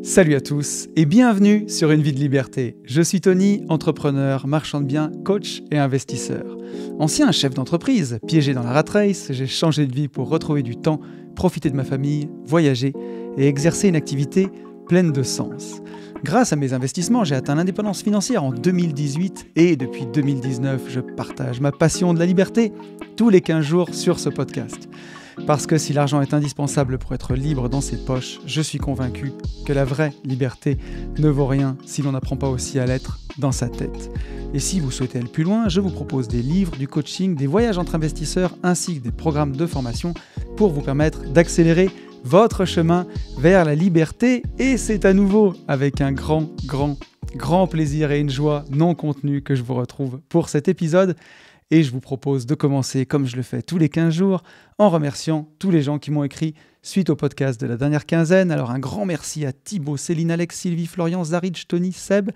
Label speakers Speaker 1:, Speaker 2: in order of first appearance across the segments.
Speaker 1: Salut à tous et bienvenue sur Une vie de liberté. Je suis Tony, entrepreneur, marchand de biens, coach et investisseur. Ancien chef d'entreprise, piégé dans la rat race, j'ai changé de vie pour retrouver du temps, profiter de ma famille, voyager et exercer une activité pleine de sens. Grâce à mes investissements, j'ai atteint l'indépendance financière en 2018 et depuis 2019, je partage ma passion de la liberté tous les 15 jours sur ce podcast. Parce que si l'argent est indispensable pour être libre dans ses poches, je suis convaincu que la vraie liberté ne vaut rien si l'on n'apprend pas aussi à l'être dans sa tête. Et si vous souhaitez aller plus loin, je vous propose des livres, du coaching, des voyages entre investisseurs ainsi que des programmes de formation pour vous permettre d'accélérer votre chemin vers la liberté. Et c'est à nouveau avec un grand plaisir et une joie non contenue que je vous retrouve pour cet épisode. Et je vous propose de commencer, comme je le fais tous les 15 jours, en remerciant tous les gens qui m'ont écrit suite au podcast de la dernière quinzaine. Alors un grand merci à Thibaut, Céline, Alex, Sylvie, Florian, Zaridj, Tony, Seb,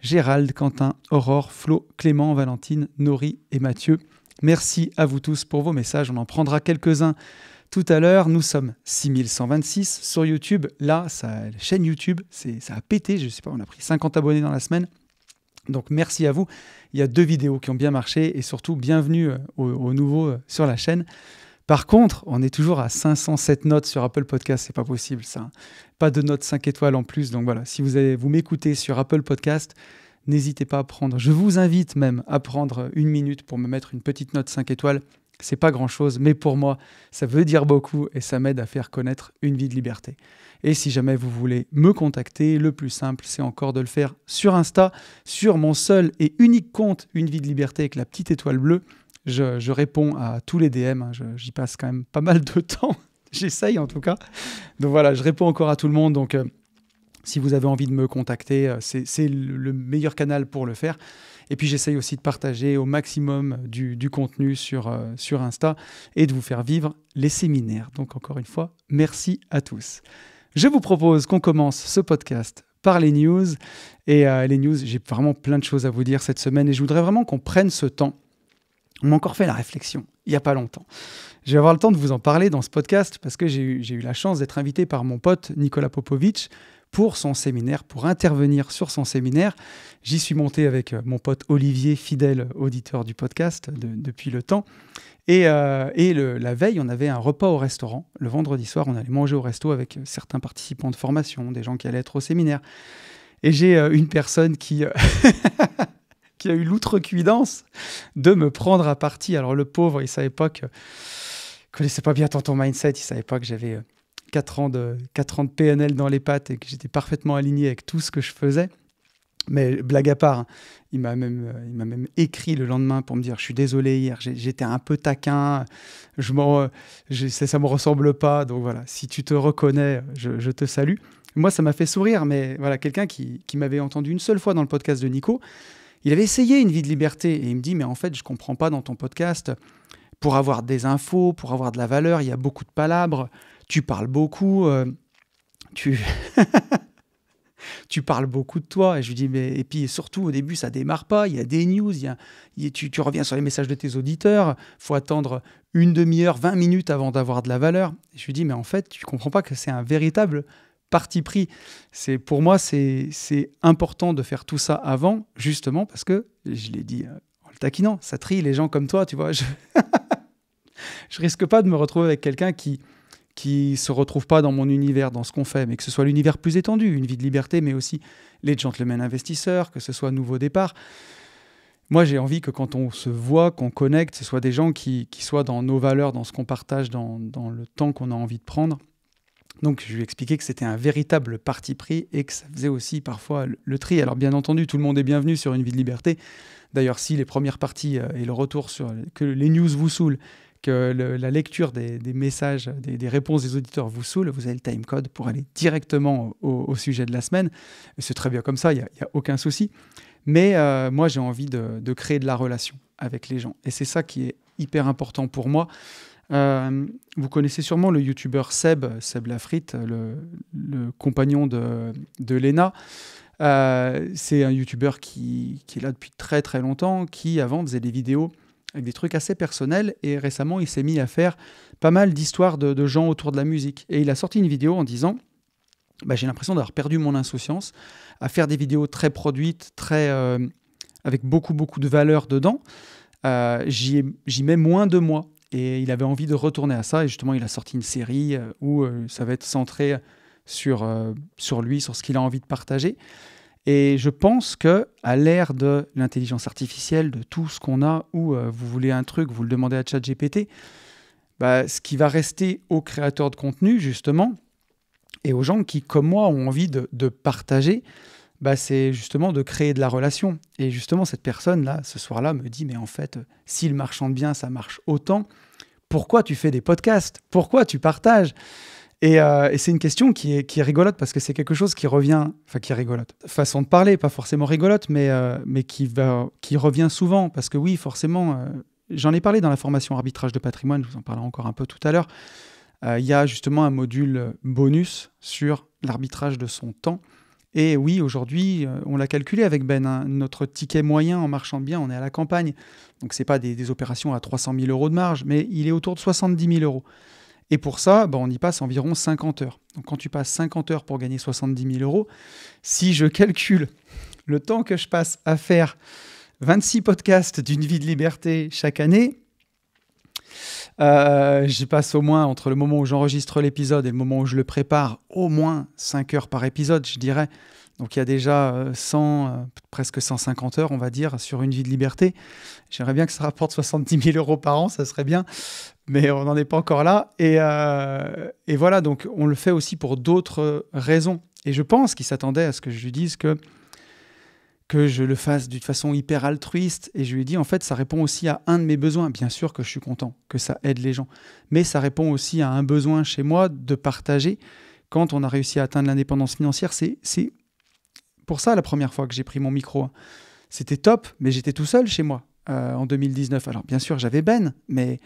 Speaker 1: Gérald, Quentin, Aurore, Flo, Clément, Valentine, Nori et Mathieu. Merci à vous tous pour vos messages. On en prendra quelques-uns tout à l'heure. Nous sommes 6126 sur YouTube. Là, la chaîne YouTube, ça a pété. Je ne sais pas, on a pris 50 abonnés dans la semaine. Donc merci à vous, il y a 2 vidéos qui ont bien marché et surtout bienvenue aux nouveaux sur la chaîne. Par contre, on est toujours à 507 notes sur Apple Podcast, c'est pas possible ça. Pas de notes 5 étoiles en plus, donc voilà, si vous m'écoutez sur Apple Podcast, n'hésitez pas à prendre, je vous invite même à prendre 1 minute pour me mettre une petite note 5 étoiles. C'est pas grand-chose, mais pour moi, ça veut dire beaucoup et ça m'aide à faire connaître Une vie de liberté. Et si jamais vous voulez me contacter, le plus simple, c'est encore de le faire sur Insta, sur mon seul et unique compte Une vie de liberté avec la petite étoile bleue. Je réponds à tous les DM, j'y passe quand même pas mal de temps, j'essaye en tout cas. Donc voilà, je réponds encore à tout le monde, donc si vous avez envie de me contacter, c'est le meilleur canal pour le faire. Et puis j'essaye aussi de partager au maximum du contenu sur Insta et de vous faire vivre les séminaires. Donc encore une fois, merci à tous. Je vous propose qu'on commence ce podcast par les news. Et les news, j'ai vraiment plein de choses à vous dire cette semaine et je voudrais vraiment qu'on prenne ce temps. On m'a encore fait la réflexion il n'y a pas longtemps. Je vais avoir le temps de vous en parler dans ce podcast parce que j'ai eu la chance d'être invité par mon pote Nicolas Popovic pour son séminaire, pour intervenir sur son séminaire. J'y suis monté avec mon pote Olivier, fidèle auditeur du podcast depuis le temps. Et la veille, on avait un repas au restaurant. Le vendredi soir, on allait manger au resto avec certains participants de formation, des gens qui allaient être au séminaire. Et j'ai une personne qui a eu l'outrecuidance de me prendre à partie. Alors le pauvre, il savait pas que... Il connaissait pas bien Tonton Mindset, il savait pas que j'avais 4 ans de PNL dans les pattes et que j'étais parfaitement aligné avec tout ce que je faisais. Mais blague à part, il m'a même écrit le lendemain pour me dire « Je suis désolé, hier, j'étais un peu taquin, ça ne me ressemble pas. » Donc voilà, si tu te reconnais, je te salue. Moi, ça m'a fait sourire, mais voilà, quelqu'un qui m'avait entendu une seule fois dans le podcast de Nico, il avait essayé Une vie de liberté et il me dit « Mais en fait, je ne comprends pas dans ton podcast. Pour avoir des infos, pour avoir de la valeur, il y a beaucoup de palabres. Tu parles beaucoup. Tu parles beaucoup de toi. » Et je lui dis, et puis surtout, au début, ça démarre pas. Il y a des news, tu reviens sur les messages de tes auditeurs. Il faut attendre une demi-heure, 20 minutes avant d'avoir de la valeur. Et je lui dis, mais en fait, tu comprends pas que c'est un véritable parti pris. Pour moi, c'est important de faire tout ça avant, justement, parce que, je l'ai dit en le taquinant, ça trie les gens comme toi, tu vois. Je risque pas de me retrouver avec quelqu'un qui se retrouve pas dans mon univers, dans ce qu'on fait, mais que ce soit l'univers plus étendu, Une vie de liberté, mais aussi les gentlemen investisseurs, que ce soit Nouveau Départ. Moi, j'ai envie que quand on se voit, qu'on connecte, ce soit des gens qui soient dans nos valeurs, dans ce qu'on partage, dans le temps qu'on a envie de prendre. Donc, je lui ai expliqué que c'était un véritable parti pris et que ça faisait aussi parfois le tri. Alors, bien entendu, tout le monde est bienvenu sur Une vie de liberté. D'ailleurs, si les premières parties et le retour que les news vous saoulent, que la lecture des messages, des réponses des auditeurs vous saoule, vous avez le timecode pour aller directement au sujet de la semaine. Et c'est très bien comme ça, il n'y a aucun souci. Mais moi, j'ai envie de créer de la relation avec les gens. Et c'est ça qui est hyper important pour moi. Vous connaissez sûrement le youtubeur Seb Lafrite, le compagnon de Léna. C'est un youtubeur qui est là depuis très très longtemps, qui avant faisait des vidéos avec des trucs assez personnels, et récemment il s'est mis à faire pas mal d'histoires de gens autour de la musique. Et il a sorti une vidéo en disant j'ai l'impression d'avoir perdu mon insouciance à faire des vidéos très produites, avec beaucoup de valeur dedans. J'y mets moins de moi. Et il avait envie de retourner à ça. Et justement, il a sorti une série où ça va être centré sur lui, sur ce qu'il a envie de partager. Et je pense qu'à l'ère de l'intelligence artificielle, de tout ce qu'on a, où vous voulez un truc, vous le demandez à ChatGPT, ce qui va rester aux créateurs de contenu, justement, et aux gens qui, comme moi, ont envie de partager, c'est justement de créer de la relation. Et justement, cette personne-là, ce soir-là, me dit, mais en fait, si le marchand de bien, ça marche autant, pourquoi tu fais des podcasts? Pourquoi tu partages? Et c'est une question qui est rigolote, parce que c'est quelque chose qui revient, qui est rigolote. Façon de parler, pas forcément rigolote, mais qui revient souvent. Parce que oui, forcément, j'en ai parlé dans la formation arbitrage de patrimoine, je vous en parlerai encore un peu tout à l'heure. Il y a justement un module bonus sur l'arbitrage de son temps. Et oui, aujourd'hui, on l'a calculé avec Ben, hein, notre ticket moyen en marchand de biens, on est à la campagne. Donc, ce n'est pas des opérations à 300 000 euros de marge, mais il est autour de 70 000 euros. Et pour ça, on y passe environ 50 heures. Donc, quand tu passes 50 heures pour gagner 70 000 euros, si je calcule le temps que je passe à faire 26 podcasts d'une vie de liberté chaque année, je passe au moins, entre le moment où j'enregistre l'épisode et le moment où je le prépare, au moins 5 heures par épisode, je dirais. Donc il y a déjà presque 150 heures, on va dire, sur une vie de liberté. J'aimerais bien que ça rapporte 70 000 euros par an, ça serait bien, mais on n'en est pas encore là. Et voilà, donc on le fait aussi pour d'autres raisons. Et je pense qu'il s'attendait à ce que je lui dise que je le fasse d'une façon hyper altruiste. Et je lui ai dit, en fait, ça répond aussi à un de mes besoins. Bien sûr que je suis content que ça aide les gens, mais ça répond aussi à un besoin chez moi de partager. Quand on a réussi à atteindre l'indépendance financière, c'est pour ça la première fois que j'ai pris mon micro. C'était top, mais j'étais tout seul chez moi en 2019. Alors bien sûr, j'avais Ben, mais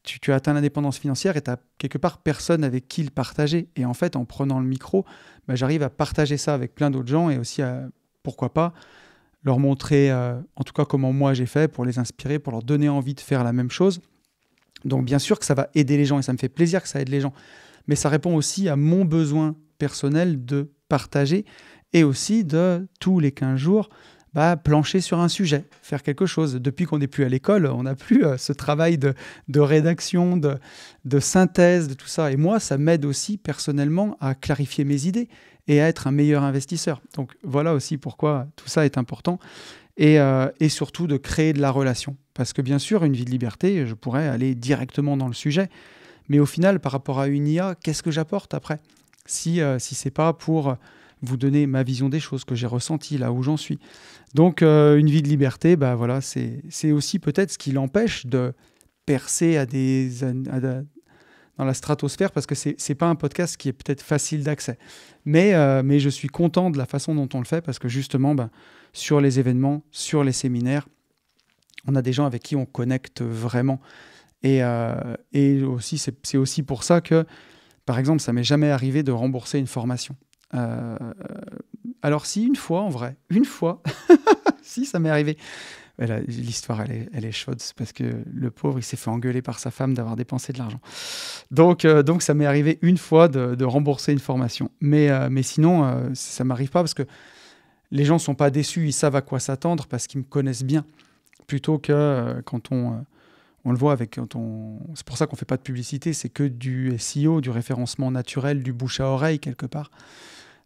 Speaker 1: tu as atteint l'indépendance financière et tu n'as quelque part personne avec qui le partager. Et en fait, en prenant le micro, j'arrive à partager ça avec plein d'autres gens et aussi à, pourquoi pas, leur montrer en tout cas comment moi j'ai fait pour les inspirer, pour leur donner envie de faire la même chose. Donc bien sûr que ça va aider les gens et ça me fait plaisir que ça aide les gens. Mais ça répond aussi à mon besoin personnel de partager et aussi de tous les 15 jours plancher sur un sujet, faire quelque chose. Depuis qu'on n'est plus à l'école, on n'a plus ce travail de rédaction, de synthèse, de tout ça. Et moi, ça m'aide aussi personnellement à clarifier mes idées et à être un meilleur investisseur. Donc voilà aussi pourquoi tout ça est important. Et surtout de créer de la relation. Parce que bien sûr, une vie de liberté, je pourrais aller directement dans le sujet. Mais au final, par rapport à une IA, qu'est-ce que j'apporte après ? Si ce n'est pas pour vous donner ma vision des choses que j'ai ressenties là où j'en suis. Donc une vie de liberté, voilà, c'est aussi peut-être ce qui l'empêche de percer dans la stratosphère, parce que c'est pas un podcast qui est peut-être facile d'accès. Mais je suis content de la façon dont on le fait, parce que justement, sur les événements, sur les séminaires, on a des gens avec qui on connecte vraiment. Et aussi, c'est aussi pour ça que, par exemple, ça m'est jamais arrivé de rembourser une formation. Alors si, une fois, si, ça m'est arrivé. L'histoire, elle est chaude, parce que le pauvre, il s'est fait engueuler par sa femme d'avoir dépensé de l'argent. Donc ça m'est arrivé une fois de rembourser une formation. Mais sinon, ça ne m'arrive pas, parce que les gens ne sont pas déçus, ils savent à quoi s'attendre, parce qu'ils me connaissent bien. Plutôt que quand on le voit c'est pour ça qu'on ne fait pas de publicité, c'est que du SEO, du référencement naturel, du bouche à oreille quelque part.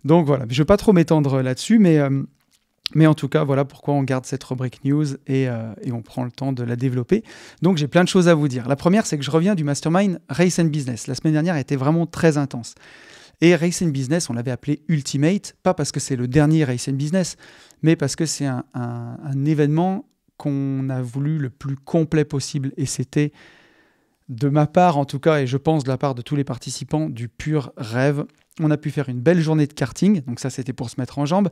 Speaker 1: Donc voilà, je ne vais pas trop m'étendre là-dessus, mais en tout cas, voilà pourquoi on garde cette rubrique news et on prend le temps de la développer. Donc j'ai plein de choses à vous dire. La première, c'est que je reviens du mastermind Race and Business. La semaine dernière était vraiment très intense. Et Race and Business, on l'avait appelé Ultimate, pas parce que c'est le dernier Race and Business, mais parce que c'est un événement qu'on a voulu le plus complet possible. Et c'était, de ma part en tout cas, et je pense de la part de tous les participants, du pur rêve. On a pu faire une belle journée de karting, donc ça c'était pour se mettre en jambes.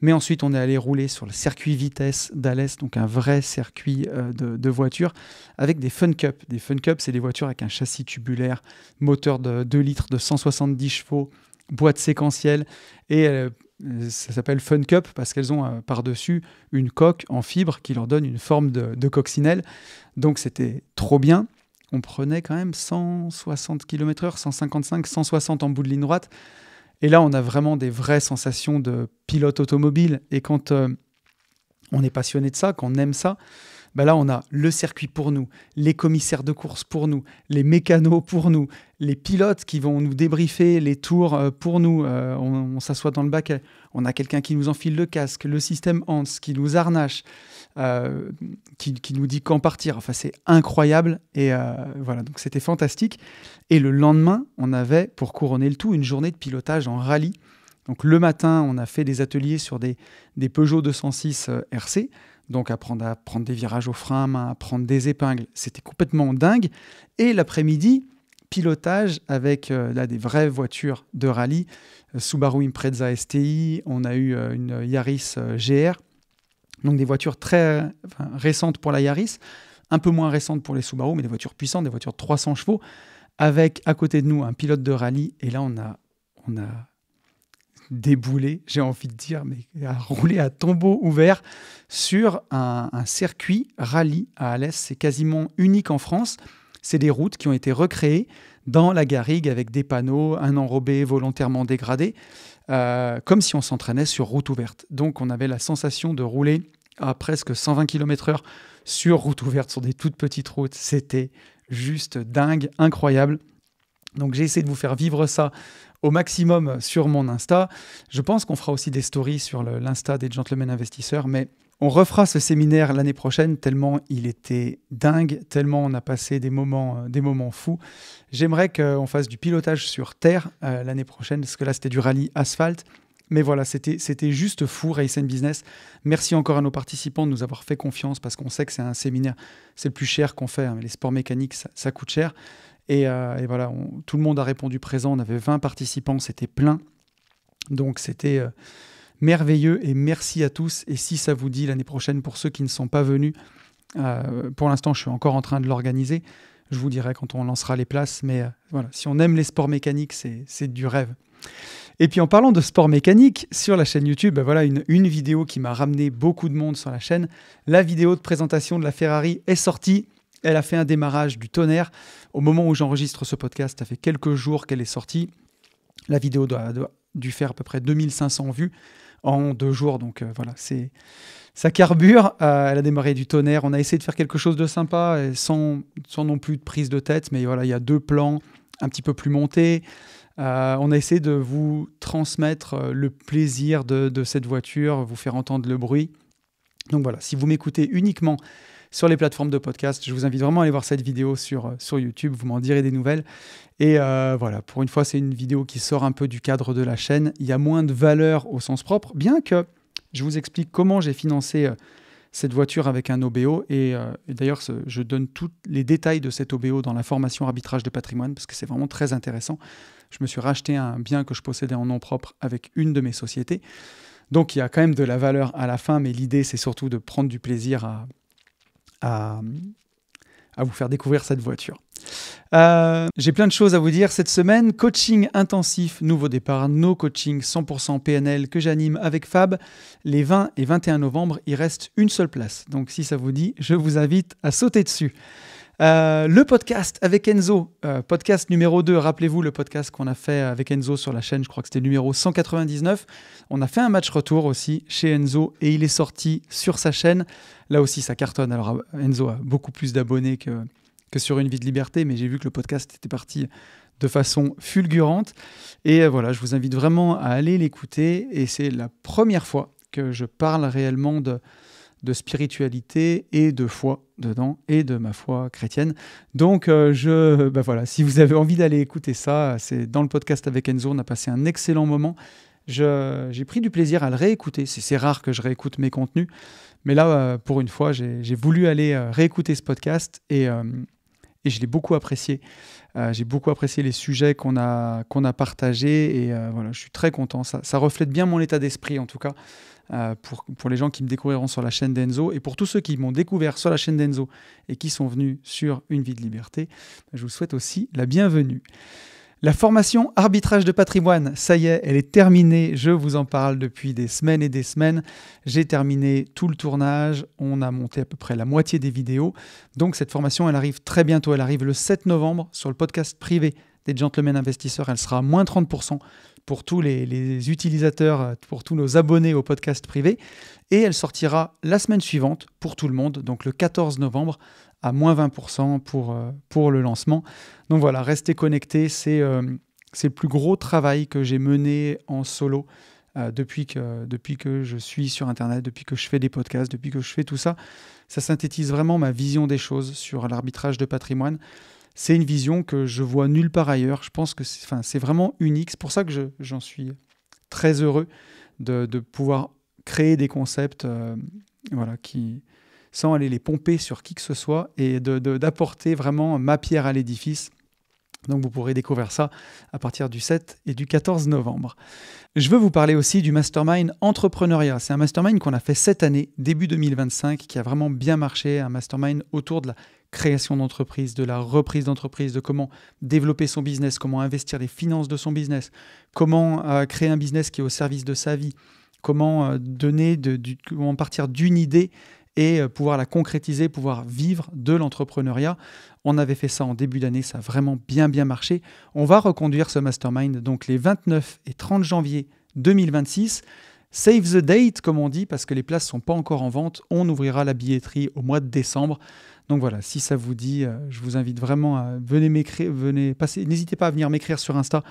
Speaker 1: Mais ensuite, on est allé rouler sur le circuit vitesse d'Alès, donc un vrai circuit de voitures, avec des Fun Cup. Des Fun Cup, c'est des voitures avec un châssis tubulaire, moteur de 2 litres de 170 chevaux, boîte séquentielle, et ça s'appelle Fun Cup parce qu'elles ont par-dessus une coque en fibre qui leur donne une forme de coccinelle. Donc c'était trop bien. On prenait quand même 160 km/h, 155, 160 en bout de ligne droite. Et là, on a vraiment des vraies sensations de pilote automobile. Et quand on est passionné de ça, quand on aime ça, là, on a le circuit pour nous, les commissaires de course pour nous, les mécanos pour nous, les pilotes qui vont nous débriefer les tours pour nous. On s'assoit dans le bac, on a quelqu'un qui nous enfile le casque, le système Hans qui nous harnache, qui nous dit quand partir. Enfin, c'est incroyable. Et voilà, donc c'était fantastique. Et le lendemain, on avait, pour couronner le tout, une journée de pilotage en rallye. Donc le matin, on a fait des ateliers sur des Peugeot 206 RC. Donc apprendre à prendre des virages au frein à main, à prendre des épingles, c'était complètement dingue. Et l'après-midi, pilotage avec des vraies voitures de rallye, Subaru Impreza STI, on a eu une Yaris GR, donc des voitures très récentes pour la Yaris, un peu moins récentes pour les Subaru, mais des voitures puissantes, des voitures de 300 chevaux, avec à côté de nous un pilote de rallye. Et là, on a déboulé, j'ai envie de dire, mais à rouler à tombeau ouvert sur un circuit rallye à Alès. C'est quasiment unique en France. C'est des routes qui ont été recréées dans la garrigue avec des panneaux, un enrobé volontairement dégradé, comme si on s'entraînait sur route ouverte. Donc on avait la sensation de rouler à presque 120 km/h sur route ouverte, sur des toutes petites routes. C'était juste dingue, incroyable. Donc j'ai essayé de vous faire vivre ça au maximum sur mon Insta. Je pense qu'on fera aussi des stories sur l'Insta des Gentlemen Investisseurs, mais on refera ce séminaire l'année prochaine tellement il était dingue, tellement on a passé des moments fous. J'aimerais qu'on fasse du pilotage sur terre l'année prochaine, parce que là c'était du rallye asphalte. Mais voilà, c'était juste fou, Race and Business. Merci encore à nos participants de nous avoir fait confiance, parce qu'on sait que c'est un séminaire, c'est le plus cher qu'on fait, hein, les sports mécaniques, ça coûte cher. Et voilà, tout le monde a répondu présent. On avait 20 participants, c'était plein. Donc c'était merveilleux et merci à tous. Et si ça vous dit l'année prochaine, pour ceux qui ne sont pas venus, pour l'instant je suis encore en train de l'organiser. Je vous dirai quand on lancera les places. Mais voilà, si on aime les sports mécaniques, c'est du rêve. Et puis en parlant de sport mécanique, sur la chaîne YouTube, voilà une vidéo qui m'a ramené beaucoup de monde sur la chaîne. La vidéo de présentation de la Ferrari est sortie. Elle a fait un démarrage du tonnerre. Au moment où j'enregistre ce podcast, ça fait quelques jours qu'elle est sortie. La vidéo doit dû faire à peu près 2500 vues en 2 jours. Donc voilà, ça carbure. Elle a démarré du tonnerre. On a essayé de faire quelque chose de sympa, sans non plus de prise de tête. Mais voilà, il y a 2 plans un petit peu plus montés. On a essayé de vous transmettre le plaisir de cette voiture, vous faire entendre le bruit. Donc voilà, si vous m'écoutez uniquement sur les plateformes de podcast, je vous invite vraiment à aller voir cette vidéo sur YouTube, vous m'en direz des nouvelles. Et voilà, pour une fois, c'est une vidéo qui sort un peu du cadre de la chaîne. Il y a moins de valeur au sens propre, bien que je vous explique comment j'ai financé cette voiture avec un OBO. Et d'ailleurs, je donne tous les détails de cet OBO dans la formation arbitrage de patrimoine, parce que c'est vraiment très intéressant. Je me suis racheté un bien que je possédais en nom propre avec une de mes sociétés. Donc il y a quand même de la valeur à la fin, mais l'idée, c'est surtout de prendre du plaisir à vous faire découvrir cette voiture. J'ai plein de choses à vous dire cette semaine. Coaching intensif, nouveau départ, no coaching 100% PNL que j'anime avec Fab. Les 20 et 21 novembre, il reste une seule place. Donc si ça vous dit, je vous invite à sauter dessus. Le podcast avec Enzo, podcast numéro 2, rappelez-vous le podcast qu'on a fait avec Enzo sur la chaîne, je crois que c'était numéro 199. On a fait un match retour aussi chez Enzo et il est sorti sur sa chaîne. Là aussi ça cartonne, alors Enzo a beaucoup plus d'abonnés que sur Une vie de liberté, mais j'ai vu que le podcast était parti de façon fulgurante. Et voilà, je vous invite vraiment à aller l'écouter et c'est la première fois que je parle réellement de spiritualité et de foi dedans, et de ma foi chrétienne. Donc, voilà, si vous avez envie d'aller écouter ça, c'est dans le podcast avec Enzo, on a passé un excellent moment. J'ai pris du plaisir à le réécouter. C'est rare que je réécoute mes contenus, mais là, pour une fois, j'ai voulu aller réécouter ce podcast et je l'ai beaucoup apprécié. J'ai beaucoup apprécié les sujets qu'on a partagés et voilà, je suis très content. Ça reflète bien mon état d'esprit en tout cas. Pour les gens qui me découvriront sur la chaîne d'Enzo et pour tous ceux qui m'ont découvert sur la chaîne d'Enzo et qui sont venus sur Une vie de liberté, je vous souhaite aussi la bienvenue. La formation arbitrage de patrimoine, ça y est, elle est terminée. Je vous en parle depuis des semaines et des semaines. J'ai terminé tout le tournage. On a monté à peu près la moitié des vidéos. Donc cette formation, elle arrive très bientôt. Elle arrive le 7 novembre sur le podcast privé des Gentlemen Investisseurs. Elle sera à moins 30% pour tous les utilisateurs, pour tous nos abonnés au podcast privé. Et elle sortira la semaine suivante pour tout le monde, donc le 14 novembre, à moins 20% pour le lancement. Donc voilà, restez connectés, c'est le plus gros travail que j'ai mené en solo depuis que je suis sur Internet, depuis que je fais des podcasts, depuis que je fais tout ça. Ça synthétise vraiment ma vision des choses sur l'arbitrage de patrimoine. C'est une vision que je vois nulle part ailleurs. Je pense que c'est vraiment unique. C'est pour ça que j'en suis très heureux de pouvoir créer des concepts sans aller les pomper sur qui que ce soit et d'apporter vraiment ma pierre à l'édifice. Donc vous pourrez découvrir ça à partir du 7 et du 14 novembre. Je veux vous parler aussi du Mastermind Entrepreneuriat. C'est un mastermind qu'on a fait cette année, début 2025, qui a vraiment bien marché. Un mastermind autour de la création d'entreprise, de la reprise d'entreprise, de comment développer son business, comment investir les finances de son business, comment créer un business qui est au service de sa vie, comment comment partir d'une idée et pouvoir la concrétiser, pouvoir vivre de l'entrepreneuriat. On avait fait ça en début d'année, ça a vraiment bien marché. On va reconduire ce mastermind donc les 29 et 30 janvier 2026. Save the date, comme on dit, parce que les places ne sont pas encore en vente. On ouvrira la billetterie au mois de décembre. Donc voilà, si ça vous dit, je vous invite vraiment à n'hésitez pas à venir m'écrire sur Insta,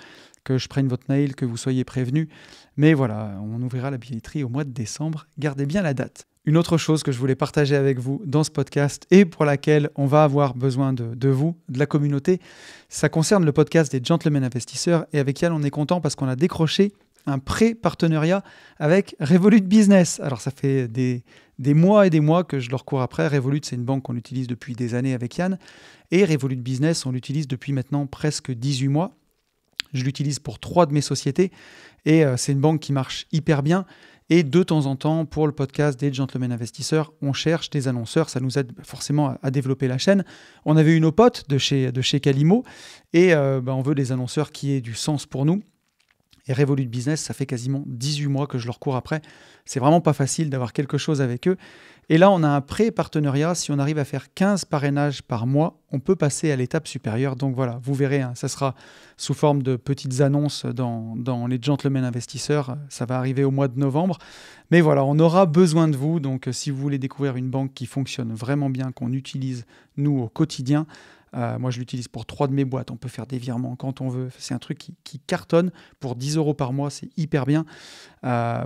Speaker 1: que je prenne votre mail, que vous soyez prévenus. Mais voilà, on ouvrira la billetterie au mois de décembre. Gardez bien la date. Une autre chose que je voulais partager avec vous dans ce podcast et pour laquelle on va avoir besoin de vous, de la communauté, ça concerne le podcast des Gentlemen Investisseurs et avec lequel on est content parce qu'on a décroché un pré-partenariat avec Revolut Business. Alors ça fait des mois et des mois que je leur cours après. Revolut, c'est une banque qu'on utilise depuis des années avec Yann et Revolut Business, on l'utilise depuis maintenant presque 18 mois. Je l'utilise pour 3 de mes sociétés et c'est une banque qui marche hyper bien. Et de temps en temps, pour le podcast des Gentlemen Investisseurs, on cherche des annonceurs. Ça nous aide forcément à développer la chaîne. On avait eu nos potes de chez Calimo et on veut des annonceurs qui aient du sens pour nous. Et Revolut Business, ça fait quasiment 18 mois que je leur cours après. C'est vraiment pas facile d'avoir quelque chose avec eux. Et là, on a un pré-partenariat. Si on arrive à faire 15 parrainages par mois, on peut passer à l'étape supérieure. Donc voilà, vous verrez, ça sera sous forme de petites annonces dans les Gentlemen Investisseurs. Ça va arriver au mois de novembre. Mais voilà, on aura besoin de vous. Donc si vous voulez découvrir une banque qui fonctionne vraiment bien, qu'on utilise nous au quotidien, moi, je l'utilise pour 3 de mes boîtes. On peut faire des virements quand on veut. C'est un truc qui cartonne. Pour 10 € par mois, c'est hyper bien.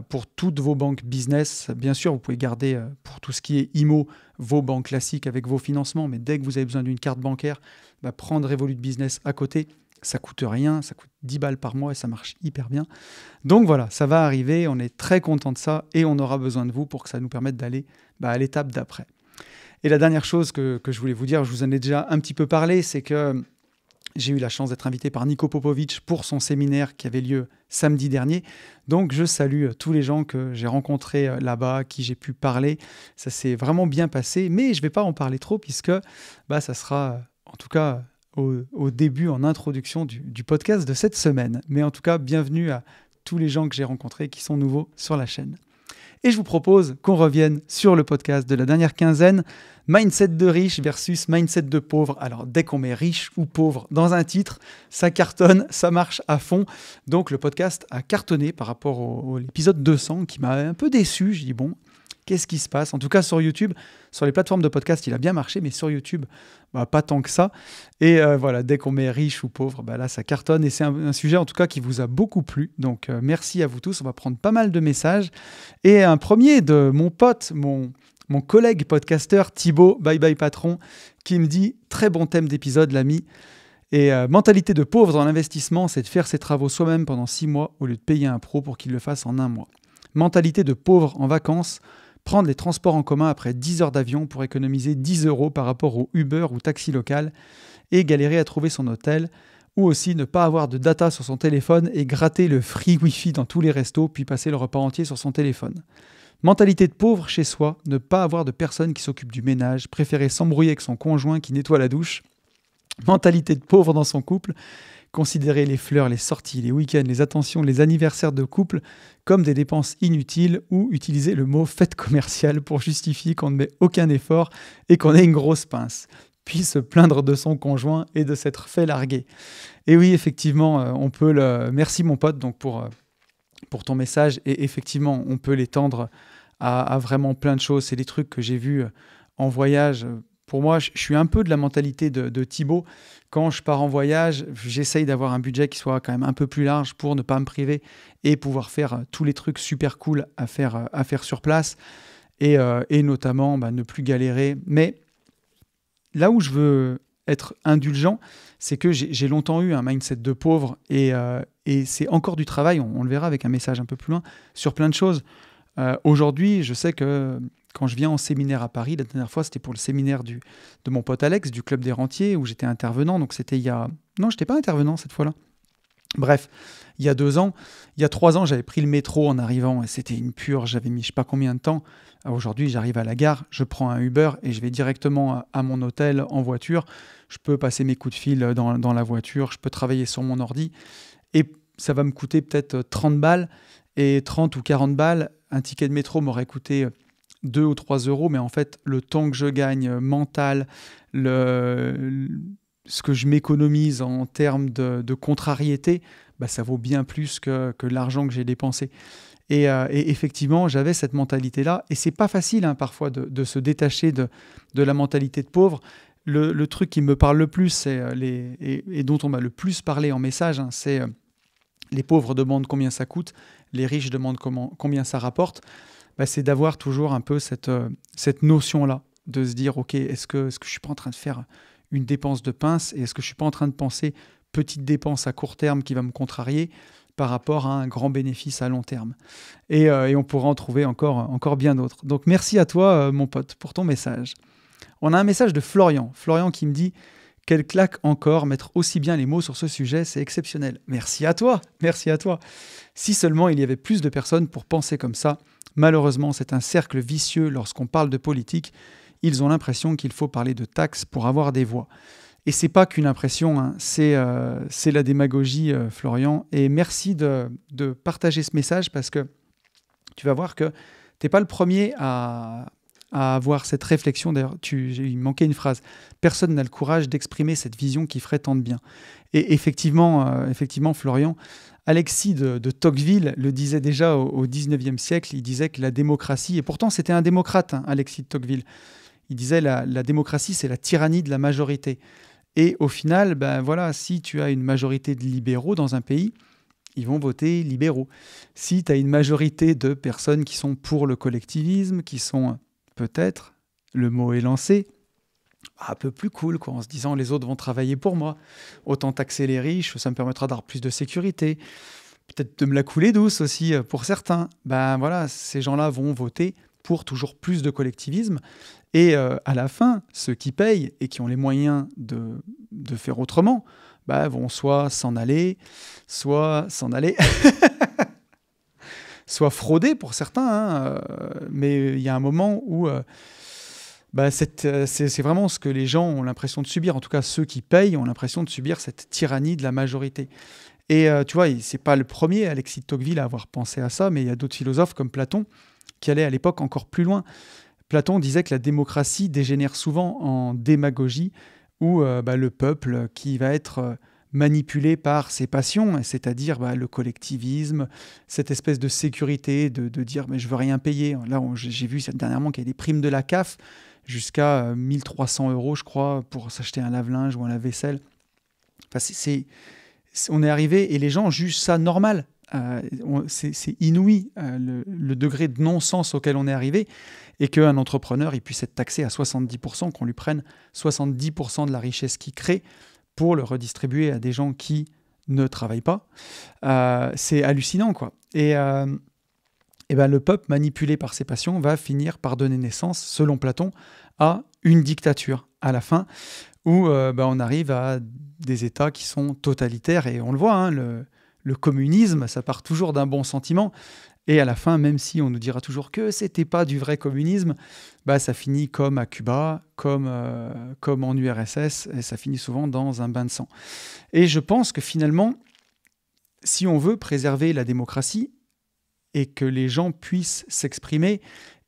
Speaker 1: Pour toutes vos banques business, bien sûr, vous pouvez garder pour tout ce qui est IMO, vos banques classiques avec vos financements. Mais dès que vous avez besoin d'une carte bancaire, prendre Revolut Business à côté, ça coûte rien. Ça coûte 10 balles par mois et ça marche hyper bien. Donc voilà, ça va arriver. On est très content de ça et on aura besoin de vous pour que ça nous permette d'aller à l'étape d'après. Et la dernière chose que je voulais vous dire, je vous en ai déjà un petit peu parlé, c'est que j'ai eu la chance d'être invité par Nico Popovic pour son séminaire qui avait lieu samedi dernier. Donc je salue tous les gens que j'ai rencontrés là-bas, à qui j'ai pu parler. Ça s'est vraiment bien passé, mais je ne vais pas en parler trop puisque ça sera en tout cas au début, en introduction du podcast de cette semaine. Mais en tout cas, bienvenue à tous les gens que j'ai rencontrés qui sont nouveaux sur la chaîne. Et je vous propose qu'on revienne sur le podcast de la dernière quinzaine, Mindset de riche versus Mindset de pauvre. Alors, dès qu'on met riche ou pauvre dans un titre, ça cartonne, ça marche à fond. Donc, le podcast a cartonné par rapport à l'épisode 200 qui m'a un peu déçu. Je dis, bon, qu'est-ce qui se passe ? En tout cas, sur YouTube, sur les plateformes de podcast, il a bien marché, mais sur YouTube, pas tant que ça. Et voilà, dès qu'on met riche ou pauvre, là, ça cartonne. Et c'est un sujet, en tout cas, qui vous a beaucoup plu. Donc, merci à vous tous. On va prendre pas mal de messages. Et un premier de mon pote, mon collègue podcasteur Thibaut, bye bye patron, qui me dit « Très bon thème d'épisode, l'ami ». Et mentalité de pauvre dans l'investissement, c'est de faire ses travaux soi-même pendant 6 mois au lieu de payer un pro pour qu'il le fasse en 1 mois. Mentalité de pauvre en vacances, prendre les transports en commun après 10 heures d'avion pour économiser 10 € par rapport au Uber ou taxi local et galérer à trouver son hôtel, ou aussi ne pas avoir de data sur son téléphone et gratter le free Wi-Fi dans tous les restos puis passer le repas entier sur son téléphone. Mentalité de pauvre chez soi, ne pas avoir de personne qui s'occupe du ménage, préférer s'embrouiller avec son conjoint qui nettoie la douche. Mentalité de pauvre dans son couple, considérer les fleurs, les sorties, les week-ends, les attentions, les anniversaires de couple comme des dépenses inutiles ou utiliser le mot fête commerciale pour justifier qu'on ne met aucun effort et qu'on ait une grosse pince. puis se plaindre de son conjoint et de s'être fait larguer. Et oui, effectivement, on peut le... Merci mon pote donc pour ton message. Et effectivement, on peut l'étendre à vraiment plein de choses. C'est des trucs que j'ai vus en voyage. Pour moi, je suis un peu de la mentalité de Thibaut. Quand je pars en voyage, j'essaye d'avoir un budget qui soit quand même un peu plus large pour ne pas me priver et pouvoir faire tous les trucs super cool à faire sur place et notamment ne plus galérer. Mais là où je veux être indulgent, c'est que j'ai longtemps eu un mindset de pauvre et c'est encore du travail, on le verra avec un message un peu plus loin, sur plein de choses. Aujourd'hui, je sais que quand je viens en séminaire à Paris, la dernière fois, c'était pour le séminaire de mon pote Alex, du Club des Rentiers, où j'étais intervenant. Donc, c'était il y a... Non, je n'étais pas intervenant cette fois-là. Bref, il y a 2 ans. Il y a 3 ans, j'avais pris le métro en arrivant et c'était une purge. J'avais mis je ne sais pas combien de temps. Aujourd'hui, j'arrive à la gare, je prends un Uber et je vais directement à mon hôtel en voiture. Je peux passer mes coups de fil dans la voiture, je peux travailler sur mon ordi. Et ça va me coûter peut-être 30 balles. Et 30 ou 40 balles, un ticket de métro m'aurait coûté 2 ou 3 euros, mais en fait, le temps que je gagne mental, ce que je m'économise en termes de contrariété, ça vaut bien plus que l'argent que j'ai dépensé. Et effectivement, j'avais cette mentalité-là, et c'est pas facile parfois de se détacher de la mentalité de pauvre. Le truc qui me parle le plus, et dont on m'a le plus parlé en message, c'est les pauvres demandent combien ça coûte, les riches demandent combien ça rapporte. C'est d'avoir toujours un peu cette notion-là, de se dire, ok, est-ce que je ne suis pas en train de faire une dépense de pince et est-ce que je ne suis pas en train de penser petite dépense à court terme qui va me contrarier par rapport à un grand bénéfice à long terme. Et on pourra en trouver encore bien d'autres. Donc merci à toi, mon pote, pour ton message. On a un message de Florian. Florian qui me dit « Quelle claque encore, mettre aussi bien les mots sur ce sujet, c'est exceptionnel. » Merci à toi, merci à toi. Si seulement il y avait plus de personnes pour penser comme ça. Malheureusement, c'est un cercle vicieux lorsqu'on parle de politique. Ils ont l'impression qu'il faut parler de taxes pour avoir des voix. Et c'est pas qu'une impression, c'est la démagogie, Florian. Et merci de partager ce message parce que tu vas voir que tu n'es pas le premier à avoir cette réflexion. D'ailleurs, il manquait une phrase. Personne n'a le courage d'exprimer cette vision qui ferait tant de bien. Et effectivement, Florian, Alexis de Tocqueville le disait déjà au XIXe siècle. Il disait que la démocratie, et pourtant c'était un démocrate, Alexis de Tocqueville, il disait la démocratie, c'est la tyrannie de la majorité. Et au final, si tu as une majorité de libéraux dans un pays, ils vont voter libéraux. Si tu as une majorité de personnes qui sont pour le collectivisme, qui sont peut-être, le mot est lancé, un peu plus cool, en se disant les autres vont travailler pour moi, autant taxer les riches, ça me permettra d'avoir plus de sécurité, peut-être de me la couler douce aussi pour certains. Ces gens-là vont voter pour toujours plus de collectivisme. Et à la fin, ceux qui payent et qui ont les moyens de faire autrement, vont soit s'en aller, soit frauder pour certains. Mais il y a un moment où c'est vraiment ce que les gens ont l'impression de subir. En tout cas, ceux qui payent ont l'impression de subir cette tyrannie de la majorité. Et tu vois, c'est pas le premier, Alexis de Tocqueville, à avoir pensé à ça, mais il y a d'autres philosophes comme Platon qui allaient à l'époque encore plus loin. Platon disait que la démocratie dégénère souvent en démagogie, où le peuple qui va être manipulé par ses passions, c'est-à-dire le collectivisme, cette espèce de sécurité, de dire mais je veux rien payer. Là, j'ai vu dernièrement qu'il y a des primes de la CAF jusqu'à 1 300 € je crois, pour s'acheter un lave-linge ou un lave-vaisselle. On est arrivé et les gens jugent ça normal. C'est inouï le degré de non-sens auquel on est arrivé et qu'un entrepreneur il puisse être taxé à 70%, qu'on lui prenne 70% de la richesse qu'il crée pour le redistribuer à des gens qui ne travaillent pas. C'est hallucinant, quoi. Et le peuple manipulé par ses passions va finir par donner naissance, selon Platon, à une dictature à la fin, où on arrive à des États qui sont totalitaires. Et on le voit, le communisme, ça part toujours d'un bon sentiment. Et à la fin, même si on nous dira toujours que c'était pas du vrai communisme, ça finit comme à Cuba, comme en URSS, et ça finit souvent dans un bain de sang. Et je pense que finalement, si on veut préserver la démocratie et que les gens puissent s'exprimer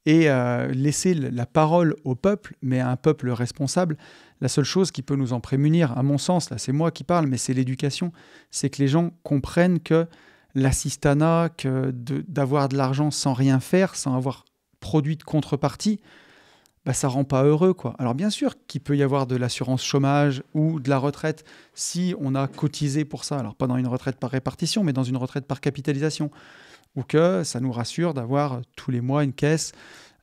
Speaker 1: et laisser la parole au peuple, mais à un peuple responsable. La seule chose qui peut nous en prémunir, à mon sens, là c'est moi qui parle, mais c'est l'éducation, c'est que les gens comprennent que l'assistanat, d'avoir de l'argent sans rien faire, sans avoir produit de contrepartie, ça rend pas heureux, quoi. Alors bien sûr qu'il peut y avoir de l'assurance chômage ou de la retraite si on a cotisé pour ça. Alors pas dans une retraite par répartition, mais dans une retraite par capitalisation. Ou que ça nous rassure d'avoir tous les mois une caisse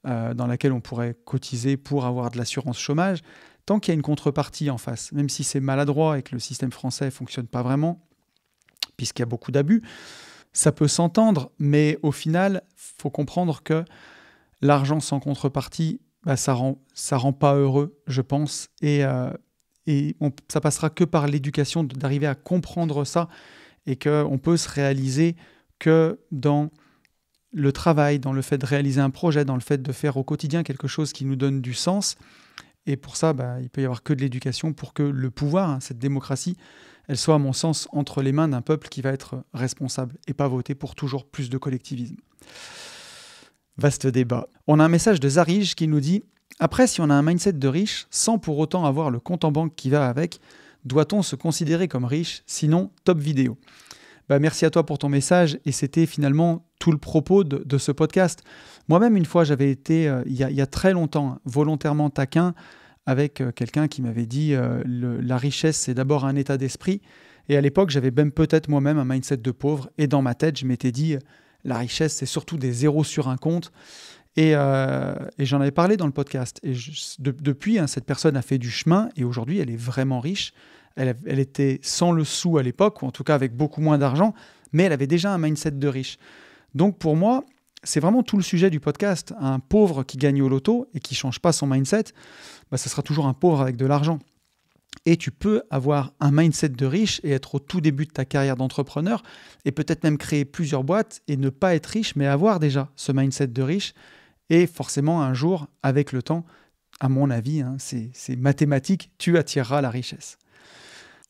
Speaker 1: dans laquelle on pourrait cotiser pour avoir de l'assurance chômage, tant qu'il y a une contrepartie en face. Même si c'est maladroit et que le système français ne fonctionne pas vraiment, puisqu'il y a beaucoup d'abus, ça peut s'entendre, mais au final, il faut comprendre que l'argent sans contrepartie, ça rend pas heureux, je pense, et ça passera que par l'éducation, d'arriver à comprendre ça, et qu'on peut se réaliser que dans le travail, dans le fait de réaliser un projet, dans le fait de faire au quotidien quelque chose qui nous donne du sens, et pour ça, il peut y avoir que de l'éducation pour que le pouvoir, cette démocratie, elle soit, à mon sens, entre les mains d'un peuple qui va être responsable et pas voter pour toujours plus de collectivisme. Vaste débat. On a un message de Zarige qui nous dit « Après, si on a un mindset de riche, sans pour autant avoir le compte en banque qui va avec, doit-on se considérer comme riche, sinon top vidéo ?» Merci à toi pour ton message, et c'était finalement tout le propos de ce podcast. Moi-même, une fois, j'avais été, il y a très longtemps, volontairement taquin avec quelqu'un qui m'avait dit la richesse, c'est d'abord un état d'esprit. Et à l'époque, j'avais même peut-être moi-même un mindset de pauvre, et dans ma tête, je m'étais dit la richesse, c'est surtout des zéros sur un compte. Et j'en avais parlé dans le podcast. Et depuis, cette personne a fait du chemin, et aujourd'hui, elle est vraiment riche. Elle était sans le sou à l'époque, ou en tout cas avec beaucoup moins d'argent, mais elle avait déjà un mindset de riche. Donc pour moi, c'est vraiment tout le sujet du podcast. Un pauvre qui gagne au loto et qui ne change pas son mindset, ça sera toujours un pauvre avec de l'argent. Et tu peux avoir un mindset de riche et être au tout début de ta carrière d'entrepreneur, et peut-être même créer plusieurs boîtes et ne pas être riche, mais avoir déjà ce mindset de riche. Et forcément, un jour, avec le temps, à mon avis, c'est mathématique, tu attireras la richesse.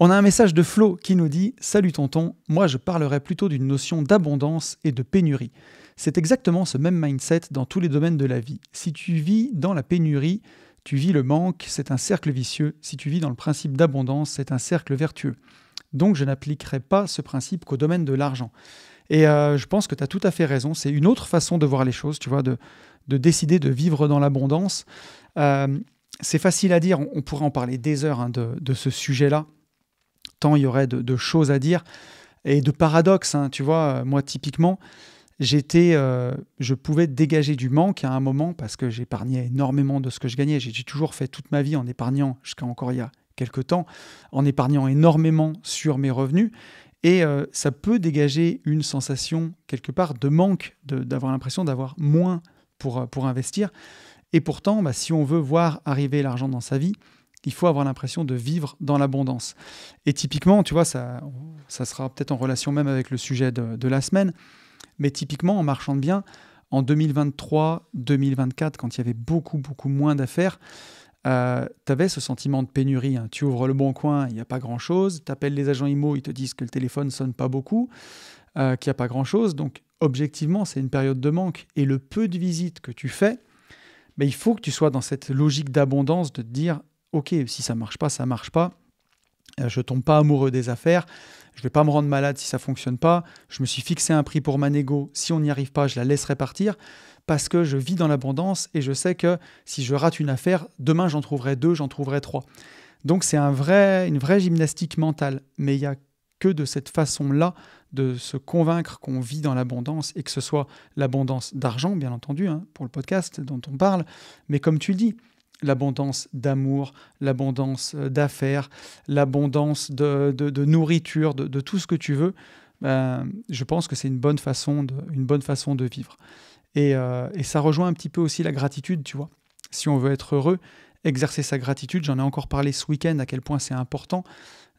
Speaker 1: On a un message de Flo qui nous dit « Salut tonton, moi je parlerais plutôt d'une notion d'abondance et de pénurie. C'est exactement ce même mindset dans tous les domaines de la vie. Si tu vis dans la pénurie, tu vis le manque, c'est un cercle vicieux. Si tu vis dans le principe d'abondance, c'est un cercle vertueux. Donc je n'appliquerai pas ce principe qu'au domaine de l'argent. » Et je pense que tu as tout à fait raison. C'est une autre façon de voir les choses, tu vois, de décider de vivre dans l'abondance. C'est facile à dire, on pourrait en parler des heures de ce sujet-là. Tant il y aurait de choses à dire et de paradoxes. Tu vois, moi, typiquement, je pouvais dégager du manque à un moment parce que j'épargnais énormément de ce que je gagnais. J'ai toujours fait toute ma vie en épargnant, jusqu'à encore il y a quelques temps, en épargnant énormément sur mes revenus. Et ça peut dégager une sensation, quelque part, de manque, d'avoir l'impression d'avoir moins pour investir. Et pourtant, si on veut voir arriver l'argent dans sa vie, il faut avoir l'impression de vivre dans l'abondance. Et typiquement, tu vois, ça sera peut-être en relation même avec le sujet de la semaine, mais typiquement, en marchand de biens, en 2023-2024, quand il y avait beaucoup, beaucoup moins d'affaires, tu avais ce sentiment de pénurie. Tu ouvres le Bon Coin, il n'y a pas grand-chose. Tu appelles les agents IMO, ils te disent que le téléphone ne sonne pas beaucoup, qu'il n'y a pas grand-chose. Donc, objectivement, c'est une période de manque. Et le peu de visites que tu fais, il faut que tu sois dans cette logique d'abondance, de te dire ok, si ça ne marche pas, ça ne marche pas. Je ne tombe pas amoureux des affaires. Je ne vais pas me rendre malade si ça ne fonctionne pas. Je me suis fixé un prix pour ma négo. Si on n'y arrive pas, je la laisserai partir parce que je vis dans l'abondance et je sais que si je rate une affaire, demain, j'en trouverai 2, j'en trouverai 3. Donc, c'est une vraie gymnastique mentale. Mais il n'y a que de cette façon-là de se convaincre qu'on vit dans l'abondance et que ce soit l'abondance d'argent, bien entendu, pour le podcast dont on parle. Mais comme tu le dis, l'abondance d'amour, l'abondance d'affaires, l'abondance de nourriture, de tout ce que tu veux, je pense que c'est une bonne façon de vivre. Et ça rejoint un petit peu aussi la gratitude, tu vois. Si on veut être heureux, exercer sa gratitude, j'en ai encore parlé ce week-end, à quel point c'est important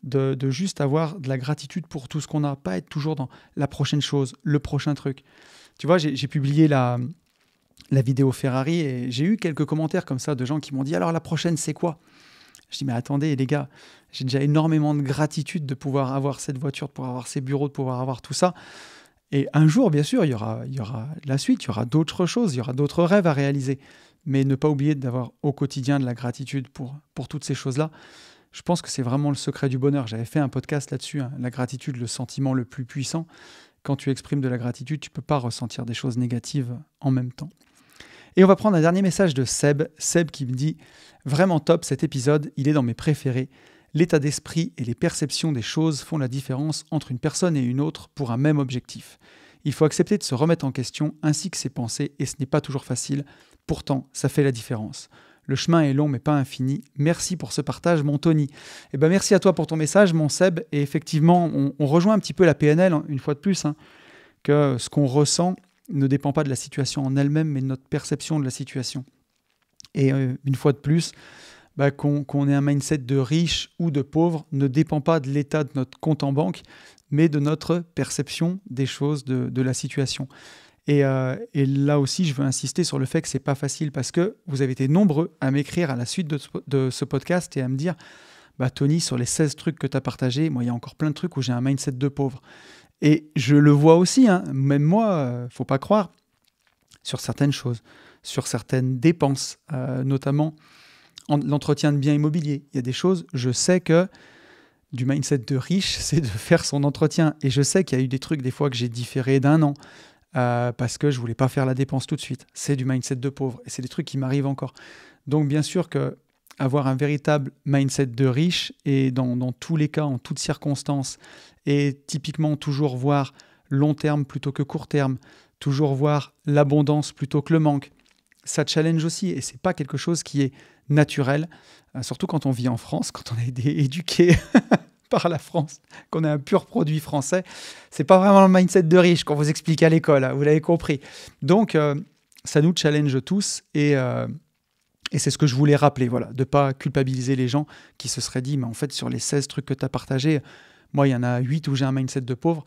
Speaker 1: de juste avoir de la gratitude pour tout ce qu'on a, pas être toujours dans la prochaine chose, le prochain truc. Tu vois, j'ai publié la vidéo Ferrari et j'ai eu quelques commentaires comme ça de gens qui m'ont dit « Alors la prochaine, c'est quoi ?» Je dis « Mais attendez les gars, j'ai déjà énormément de gratitude de pouvoir avoir cette voiture, de pouvoir avoir ces bureaux, de pouvoir avoir tout ça. Et un jour, bien sûr, il y aura la suite, il y aura d'autres choses, il y aura d'autres rêves à réaliser. Mais ne pas oublier d'avoir au quotidien de la gratitude pour toutes ces choses-là. Je pense que c'est vraiment le secret du bonheur. J'avais fait un podcast là-dessus, hein, la gratitude, le sentiment le plus puissant. Quand tu exprimes de la gratitude, tu ne peux pas ressentir des choses négatives en même temps. Et on va prendre un dernier message de Seb. Seb qui me dit « Vraiment top cet épisode, il est dans mes préférés. L'état d'esprit et les perceptions des choses font la différence entre une personne et une autre pour un même objectif. Il faut accepter de se remettre en question ainsi que ses pensées et ce n'est pas toujours facile. Pourtant, ça fait la différence. Le chemin est long mais pas infini. Merci pour ce partage, mon Tony. » Eh ben, merci à toi pour ton message, mon Seb. Et effectivement, on rejoint un petit peu la PNL, une fois de plus, hein, que ce qu'on ressent ne dépend pas de la situation en elle-même, mais de notre perception de la situation. Et une fois de plus, qu'on ait un mindset de riche ou de pauvre ne dépend pas de l'état de notre compte en banque, mais de notre perception des choses, de la situation. Et là aussi, je veux insister sur le fait que ce n'est pas facile parce que vous avez été nombreux à m'écrire à la suite de ce podcast et à me dire « Tony, sur les 16 trucs que tu as partagés, moi, il y a encore plein de trucs où j'ai un mindset de pauvre. » Et je le vois aussi, hein, même moi, faut pas croire, sur certaines choses, sur certaines dépenses, notamment l'entretien de biens immobiliers. Il y a des choses, je sais que du mindset de riche, c'est de faire son entretien. Et je sais qu'il y a eu des trucs des fois que j'ai différé d'1 an parce que je voulais pas faire la dépense tout de suite. C'est du mindset de pauvre et c'est des trucs qui m'arrivent encore. Donc bien sûr que avoir un véritable mindset de riche et dans tous les cas, en toutes circonstances, et typiquement toujours voir long terme plutôt que court terme, toujours voir l'abondance plutôt que le manque, ça challenge aussi et c'est pas quelque chose qui est naturel, surtout quand on vit en France, quand on a été éduqué par la France, qu'on a un pur produit français, c'est pas vraiment le mindset de riche qu'on vous explique à l'école, hein, vous l'avez compris. Donc ça nous challenge tous et c'est ce que je voulais rappeler, voilà, de ne pas culpabiliser les gens qui se seraient dit, mais en fait, sur les 16 trucs que tu as partagés, moi, il y en a 8 où j'ai un mindset de pauvre.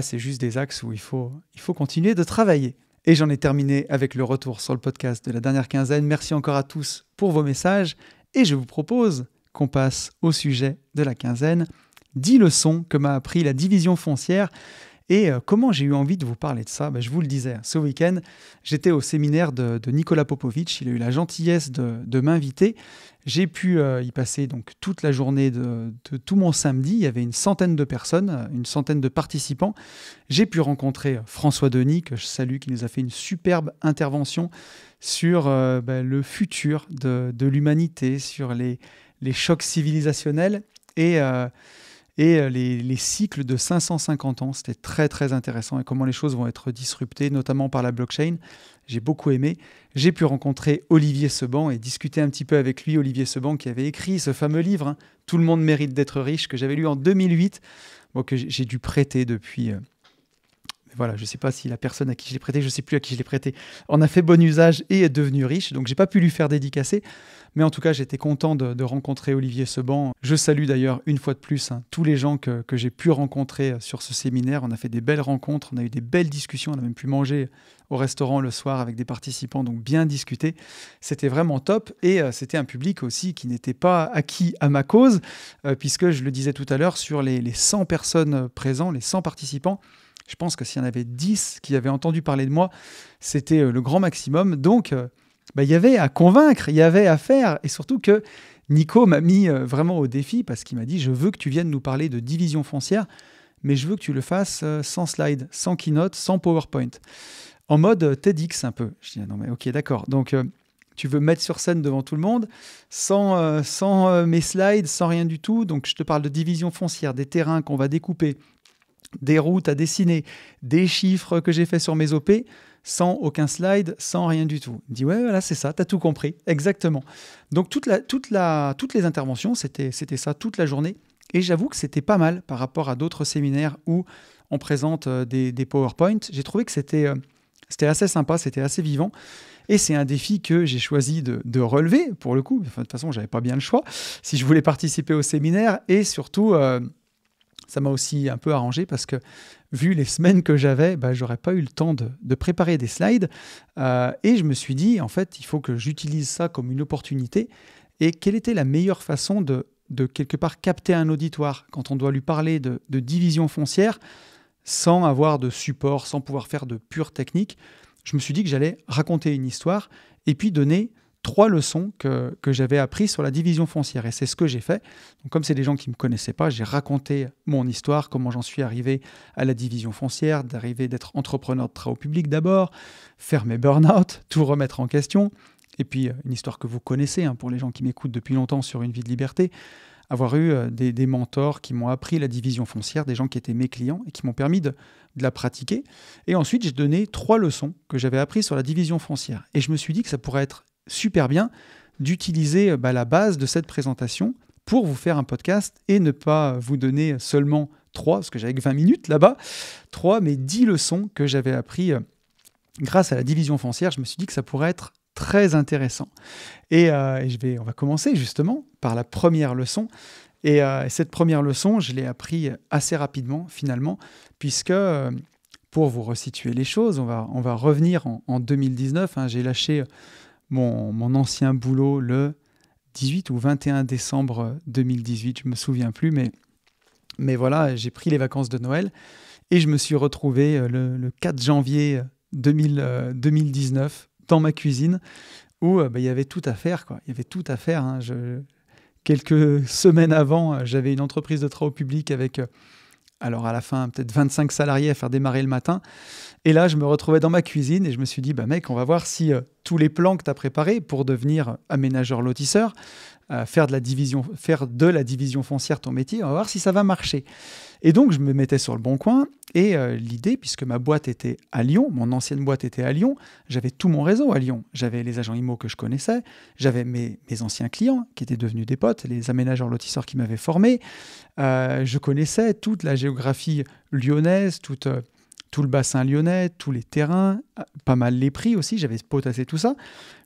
Speaker 1: C'est juste des axes où il faut continuer de travailler. Et j'en ai terminé avec le retour sur le podcast de la dernière quinzaine. Merci encore à tous pour vos messages. Et je vous propose qu'on passe au sujet de la quinzaine. 10 leçons que m'a appris la division foncière. Et comment j'ai eu envie de vous parler de ça ? Je vous le disais, ce week-end, j'étais au séminaire de Nicolas Popovic. Il a eu la gentillesse de m'inviter. J'ai pu y passer donc toute la journée de tout mon samedi. Il y avait une centaine de personnes, une centaine de participants. J'ai pu rencontrer François Denis, que je salue, qui nous a fait une superbe intervention sur le futur de l'humanité, sur les chocs civilisationnels et les cycles de 550 ans. C'était très très intéressant et comment les choses vont être disruptées, notamment par la blockchain. J'ai beaucoup aimé. J'ai pu rencontrer Olivier Seban et discuter un petit peu avec lui. Olivier Seban qui avait écrit ce fameux livre, « Tout le monde mérite d'être riche », que j'avais lu en 2008, que j'ai dû prêter depuis... Voilà, je ne sais pas si la personne à qui je l'ai prêté, je ne sais plus à qui je l'ai prêté, en a fait bon usage et est devenue riche. Donc, je n'ai pas pu lui faire dédicacer. Mais en tout cas, j'étais content de rencontrer Olivier Seban. Je salue d'ailleurs une fois de plus tous les gens que j'ai pu rencontrer sur ce séminaire. On a fait des belles rencontres, on a eu des belles discussions. On a même pu manger au restaurant le soir avec des participants, donc bien discuter. C'était vraiment top. Et c'était un public aussi qui n'était pas acquis à ma cause, puisque je le disais tout à l'heure, sur les 100 personnes présentes, les 100 participants, je pense que s'il y en avait 10 qui avaient entendu parler de moi, c'était le grand maximum. Donc, il y avait à convaincre, il y avait à faire. Et surtout que Nico m'a mis vraiment au défi parce qu'il m'a dit « Je veux que tu viennes nous parler de division foncière, mais je veux que tu le fasses sans slide, sans keynote, sans PowerPoint. En mode TEDx un peu. » Je dis « Non mais ok, d'accord. Donc, tu veux mettre sur scène devant tout le monde, sans mes slides, sans rien du tout. Donc, je te parle de division foncière, des terrains qu'on va découper, des routes à dessiner, des chiffres que j'ai fait sur mes OP, sans aucun slide, sans rien du tout. Il me dit « Ouais, voilà, c'est ça, tu as tout compris. » Exactement. Donc, toutes les interventions, c'était ça, toute la journée. Et j'avoue que c'était pas mal par rapport à d'autres séminaires où on présente des PowerPoint. J'ai trouvé que c'était assez sympa, c'était assez vivant. Et c'est un défi que j'ai choisi de relever, pour le coup. Enfin, de toute façon, je n'avais pas bien le choix si je voulais participer au séminaire. Et surtout... ça m'a aussi un peu arrangé parce que, vu les semaines que j'avais, j'aurais pas eu le temps de préparer des slides. Et je me suis dit, en fait, il faut que j'utilise ça comme une opportunité. Et quelle était la meilleure façon de quelque part capter un auditoire quand on doit lui parler de division foncière sans avoir de support, sans pouvoir faire de pure technique. Je me suis dit que j'allais raconter une histoire et puis donner 3 leçons que j'avais apprises sur la division foncière. Et c'est ce que j'ai fait. Donc, comme c'est des gens qui ne me connaissaient pas, j'ai raconté mon histoire, comment j'en suis arrivé à la division foncière, d'être entrepreneur de travaux publics d'abord, faire mes burn-out, tout remettre en question. Et puis, une histoire que vous connaissez, pour les gens qui m'écoutent depuis longtemps sur Une vie de liberté, avoir eu des mentors qui m'ont appris la division foncière, des gens qui étaient mes clients et qui m'ont permis de la pratiquer. Et ensuite, j'ai donné 3 leçons que j'avais apprises sur la division foncière. Et je me suis dit que ça pourrait être super bien d'utiliser la base de cette présentation pour vous faire un podcast et ne pas vous donner seulement 3, parce que j'avais que 20 minutes là-bas, 3, mais 10 leçons que j'avais apprises grâce à la division foncière. Je me suis dit que ça pourrait être très intéressant. Et on va commencer justement par la première leçon. Et cette première leçon, je l'ai appris assez rapidement finalement, puisque pour vous resituer les choses, on va revenir en 2019. J'ai lâché mon ancien boulot le 18 ou 21 décembre 2018, je ne me souviens plus, mais voilà, j'ai pris les vacances de Noël et je me suis retrouvé le 4 janvier 2019 dans ma cuisine où il y avait tout à faire, quoi. Il y avait tout à faire. Quelques semaines avant, j'avais une entreprise de travaux publics avec, alors à la fin, peut-être 25 salariés à faire démarrer le matin. Et là, je me retrouvais dans ma cuisine et je me suis dit, mec, on va voir si tous les plans que tu as préparés pour devenir aménageur lotisseur, faire de la division foncière ton métier, on va voir si ça va marcher. Et donc, je me mettais sur le bon coin et l'idée, puisque ma boîte était à Lyon, mon ancienne boîte était à Lyon, j'avais tout mon réseau à Lyon. J'avais les agents IMO que je connaissais, j'avais mes anciens clients qui étaient devenus des potes, les aménageurs lotisseurs qui m'avaient formé. Je connaissais toute la géographie lyonnaise, tout le bassin lyonnais, tous les terrains, pas mal les prix aussi, j'avais potassé tout ça.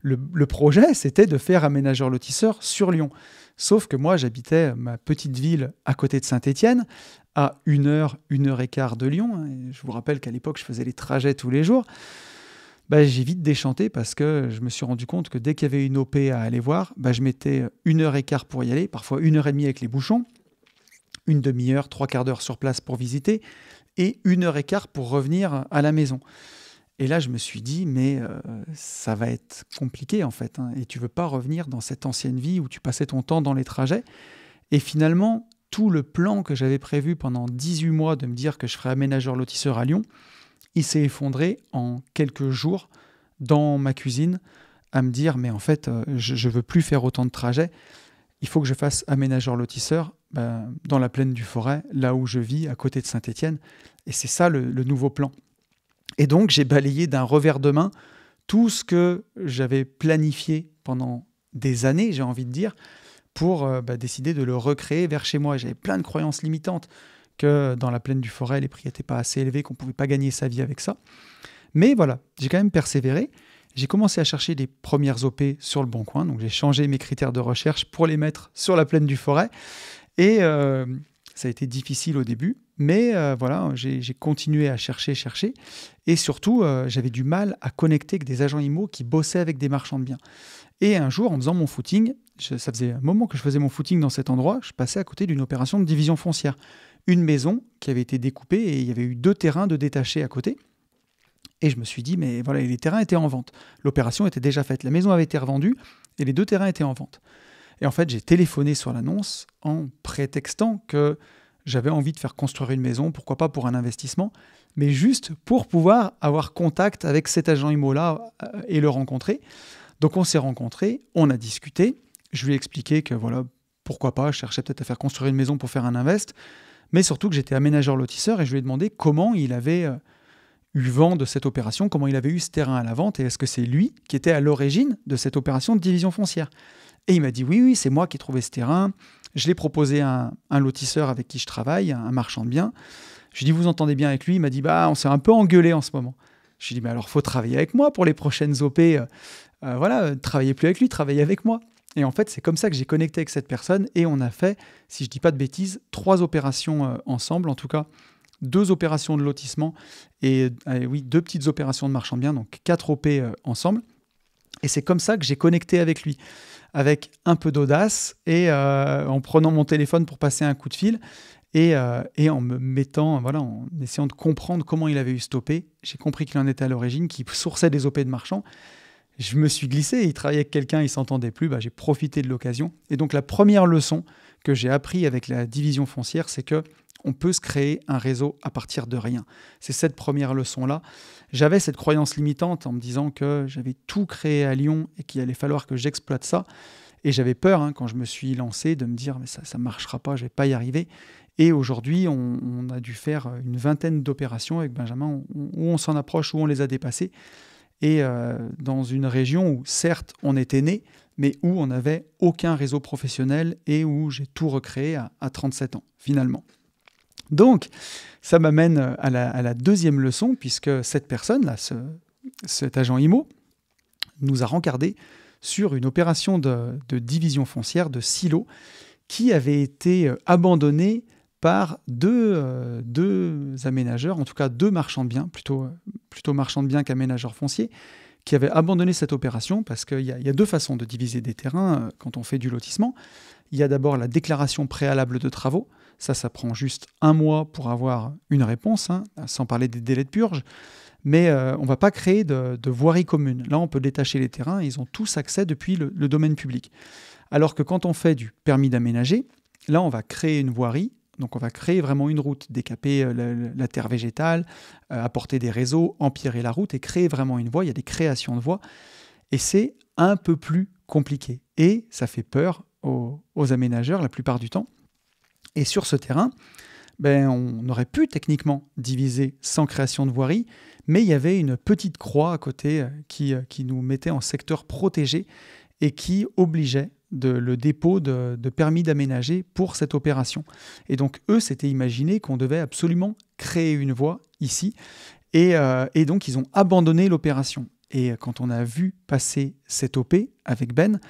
Speaker 1: Le projet, c'était de faire aménageur lotisseur sur Lyon. Sauf que moi, j'habitais ma petite ville à côté de Saint-Étienne, à 1 heure, 1 heure et quart de Lyon. Et je vous rappelle qu'à l'époque, je faisais les trajets tous les jours. J'ai vite déchanté parce que je me suis rendu compte que dès qu'il y avait une OP à aller voir, je mettais 1 heure et quart pour y aller, parfois 1 heure et demie avec les bouchons, 1 demi-heure, 3/4 d'heure sur place pour visiter, et 1 heure et quart pour revenir à la maison. Et là, je me suis dit, mais ça va être compliqué en fait. Et tu ne veux pas revenir dans cette ancienne vie où tu passais ton temps dans les trajets. Et finalement, tout le plan que j'avais prévu pendant 18 mois de me dire que je ferais aménageur lotisseur à Lyon, il s'est effondré en quelques jours dans ma cuisine à me dire, mais en fait, je ne veux plus faire autant de trajets. Il faut que je fasse aménageur lotisseur dans la plaine du Forêt, là où je vis, à côté de Saint-Étienne. Et c'est ça le nouveau plan. Et donc, j'ai balayé d'un revers de main tout ce que j'avais planifié pendant des années, j'ai envie de dire, pour décider de le recréer vers chez moi. J'avais plein de croyances limitantes que dans la plaine du Forêt, les prix n'étaient pas assez élevés, qu'on ne pouvait pas gagner sa vie avec ça. Mais voilà, j'ai quand même persévéré. J'ai commencé à chercher des premières OP sur le Bon Coin. Donc, j'ai changé mes critères de recherche pour les mettre sur la plaine du Forêt. Et ça a été difficile au début. Mais voilà, j'ai continué à chercher. Et surtout, j'avais du mal à connecter avec des agents IMO qui bossaient avec des marchands de biens. Et un jour, en faisant mon footing, ça faisait un moment que je faisais mon footing dans cet endroit, je passais à côté d'une opération de division foncière. Une maison qui avait été découpée et il y avait eu 2 terrains de détachés à côté. Et je me suis dit, mais voilà, les terrains étaient en vente. L'opération était déjà faite. La maison avait été revendue et les 2 terrains étaient en vente. Et en fait, j'ai téléphoné sur l'annonce en prétextant que j'avais envie de faire construire une maison, pourquoi pas pour un investissement, mais juste pour pouvoir avoir contact avec cet agent IMO-là et le rencontrer. Donc on s'est rencontrés, on a discuté, je lui ai expliqué que voilà, pourquoi pas, je cherchais peut-être à faire construire une maison pour faire un invest, mais surtout que j'étais aménageur lotisseur et je lui ai demandé comment il avait eu vent de cette opération, comment il avait eu ce terrain à la vente et est-ce que c'est lui qui était à l'origine de cette opération de division foncière. Et il m'a dit oui, c'est moi qui ai trouvé ce terrain. Je l'ai proposé à un lotisseur avec qui je travaille, un marchand de biens. Je lui ai dit, vous entendez bien avec lui? Il m'a dit, on s'est un peu engueulé en ce moment. Je lui ai dit, mais alors, il faut travailler avec moi pour les prochaines OP. Voilà, travaillez plus avec lui, travaillez avec moi. Et en fait, c'est comme ça que j'ai connecté avec cette personne et on a fait, si je ne dis pas de bêtises, 3 opérations ensemble, en tout cas 2 opérations de lotissement et 2 petites opérations de marchand de biens, donc 4 OP ensemble. Et c'est comme ça que j'ai connecté avec lui, avec un peu d'audace et en prenant mon téléphone pour passer un coup de fil. Et en me mettant, voilà, en essayant de comprendre comment il avait eu stoppé, j'ai compris qu'il en était à l'origine, qu'il sourçait des OP de marchands. Je me suis glissé, il travaillait avec quelqu'un, il ne s'entendait plus, j'ai profité de l'occasion. Et donc la première leçon que j'ai appris avec la division foncière, c'est que on peut se créer un réseau à partir de rien. C'est cette première leçon-là. J'avais cette croyance limitante en me disant que j'avais tout créé à Lyon et qu'il allait falloir que j'exploite ça. Et j'avais peur, quand je me suis lancé, de me dire mais ça ne marchera pas, je ne vais pas y arriver. Et aujourd'hui, on a dû faire une vingtaine d'opérations avec Benjamin où on s'en approche, où on les a dépassées. Et dans une région où, certes, on était né, mais où on n'avait aucun réseau professionnel et où j'ai tout recréé à 37 ans, finalement. Donc, ça m'amène à la deuxième leçon, puisque cette personne-là, cet agent IMO, nous a rencardé sur une opération de division foncière, de silo, qui avait été abandonnée par deux aménageurs, en tout cas deux marchands de biens, plutôt marchands de biens qu'aménageurs fonciers, qui avaient abandonné cette opération parce qu'il y a deux façons de diviser des terrains quand on fait du lotissement. Il y a d'abord la déclaration préalable de travaux. Ça prend juste 1 mois pour avoir une réponse, sans parler des délais de purge. Mais on ne va pas créer de voirie commune. Là, on peut détacher les terrains, ils ont tous accès depuis le domaine public. Alors que quand on fait du permis d'aménager, là, on va créer une voirie. Donc on va créer vraiment une route, décaper la terre végétale, apporter des réseaux, empirer la route et créer vraiment une voie. Il y a des créations de voies et c'est un peu plus compliqué. Et ça fait peur aux aménageurs la plupart du temps. Et sur ce terrain, on aurait pu techniquement diviser sans création de voirie, mais il y avait une petite croix à côté qui nous mettait en secteur protégé et qui obligeait le dépôt de permis d'aménager pour cette opération. Et donc, eux, s'étaient imaginé qu'on devait absolument créer une voie ici. Et donc, ils ont abandonné l'opération. Et quand on a vu passer cette OP avec Ben,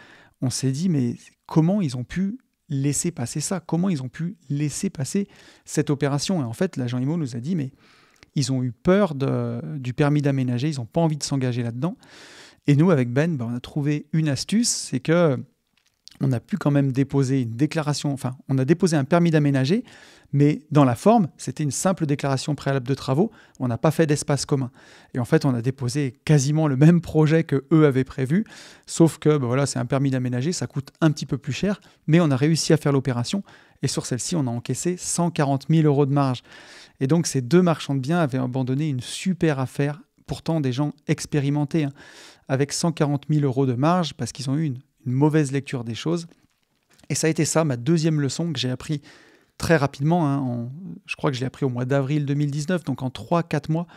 Speaker 1: on s'est dit, mais comment ils ont pu laisser passer ça? Comment ils ont pu laisser passer cette opération? Et en fait, l'agent IMO nous a dit, mais ils ont eu peur du permis d'aménager, ils n'ont pas envie de s'engager là-dedans. Et nous, avec Ben, on a trouvé une astuce, c'est que on a pu quand même déposer une déclaration, enfin, on a déposé un permis d'aménager, mais dans la forme, c'était une simple déclaration préalable de travaux, on n'a pas fait d'espace commun. Et en fait, on a déposé quasiment le même projet que eux avaient prévu, sauf que c'est un permis d'aménager, ça coûte un petit peu plus cher, mais on a réussi à faire l'opération, et sur celle-ci, on a encaissé 140 000 € de marge. Et donc, ces deux marchands de biens avaient abandonné une super affaire, pourtant des gens expérimentés, avec 140 000 € de marge, parce qu'ils ont eu une mauvaise lecture des choses. Et ça a été ça, ma deuxième leçon que j'ai appris très rapidement. Je crois que je l'ai appris au mois d'avril 2019, donc en 3-4 mois.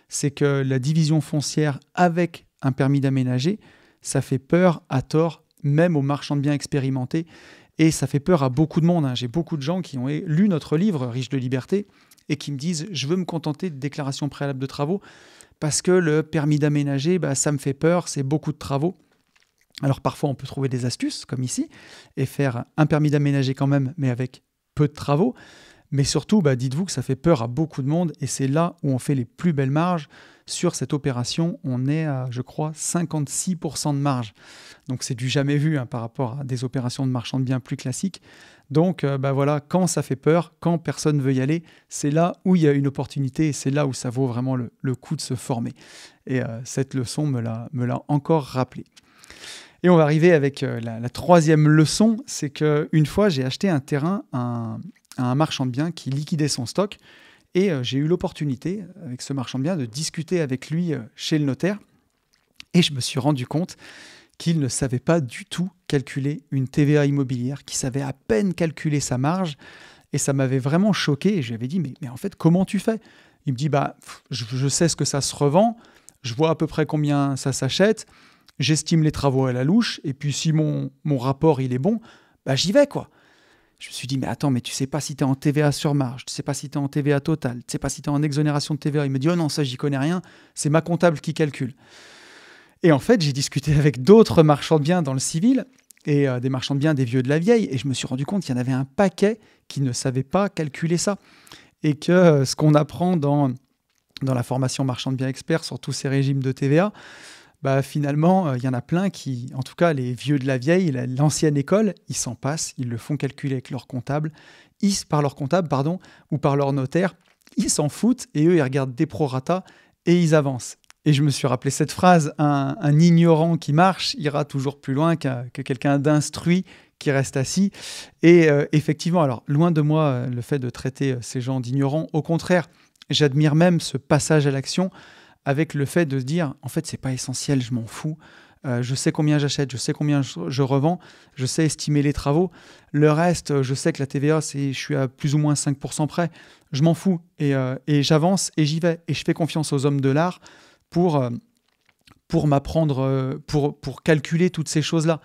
Speaker 1: C'est que la division foncière avec un permis d'aménager, ça fait peur à tort, même aux marchands de biens expérimentés. Et ça fait peur à beaucoup de monde. J'ai beaucoup de gens qui ont lu notre livre, Riche de liberté, et qui me disent « Je veux me contenter de déclaration préalable de travaux parce que le permis d'aménager, ça me fait peur, c'est beaucoup de travaux. » Alors parfois on peut trouver des astuces comme ici et faire un permis d'aménager quand même mais avec peu de travaux, mais surtout dites-vous que ça fait peur à beaucoup de monde et c'est là où on fait les plus belles marges. Sur cette opération, on est à, je crois, 56% de marge. Donc c'est du jamais vu par rapport à des opérations de marchand de biens plus classiques. Donc voilà, quand ça fait peur, quand personne ne veut y aller, c'est là où il y a une opportunité et c'est là où ça vaut vraiment le coup de se former. Et cette leçon me l'a encore rappelé. Et on va arriver avec la troisième leçon, c'est qu'une fois, j'ai acheté un terrain à un marchand de biens qui liquidait son stock et j'ai eu l'opportunité, avec ce marchand de biens, de discuter avec lui chez le notaire et je me suis rendu compte qu'il ne savait pas du tout calculer une TVA immobilière, qu'il savait à peine calculer sa marge et ça m'avait vraiment choqué et je lui avais dit mais en fait, comment tu fais? Il me dit je sais ce que ça se revend, je vois à peu près combien ça s'achète. J'estime les travaux à la louche, et puis si mon rapport il est bon, j'y vais quoi. Je me suis dit, mais attends, mais tu sais pas si tu es en TVA sur marge, tu sais pas si tu es en TVA totale, tu sais pas si tu es en exonération de TVA. Il me dit, oh non, ça j'y connais rien, c'est ma comptable qui calcule. Et en fait, j'ai discuté avec d'autres marchands de biens dans le civil, et des marchands de biens des vieux de la vieille, et je me suis rendu compte qu'il y en avait un paquet qui ne savaient pas calculer ça. Et que ce qu'on apprend dans la formation marchand de biens expert sur tous ces régimes de TVA, finalement, il y en a plein qui, en tout cas les vieux de la vieille, l'ancienne école, ils s'en passent, ils le font calculer avec leur comptable, par leur comptable, pardon, ou par leur notaire, ils s'en foutent et eux, ils regardent des prorata et ils avancent. Et je me suis rappelé cette phrase, un ignorant qui marche ira toujours plus loin que quelqu'un d'instruit qui reste assis. Et effectivement, alors loin de moi le fait de traiter ces gens d'ignorants, au contraire, j'admire même ce passage à l'action avec le fait de se dire, en fait, c'est pas essentiel, je m'en fous. Je sais combien j'achète, je sais combien je revends, je sais estimer les travaux. Le reste, je sais que la TVA, je suis à plus ou moins 5% près. Je m'en fous et j'avance et j'y vais. Et je fais confiance aux hommes de l'art pour m'apprendre, pour calculer toutes ces choses-là.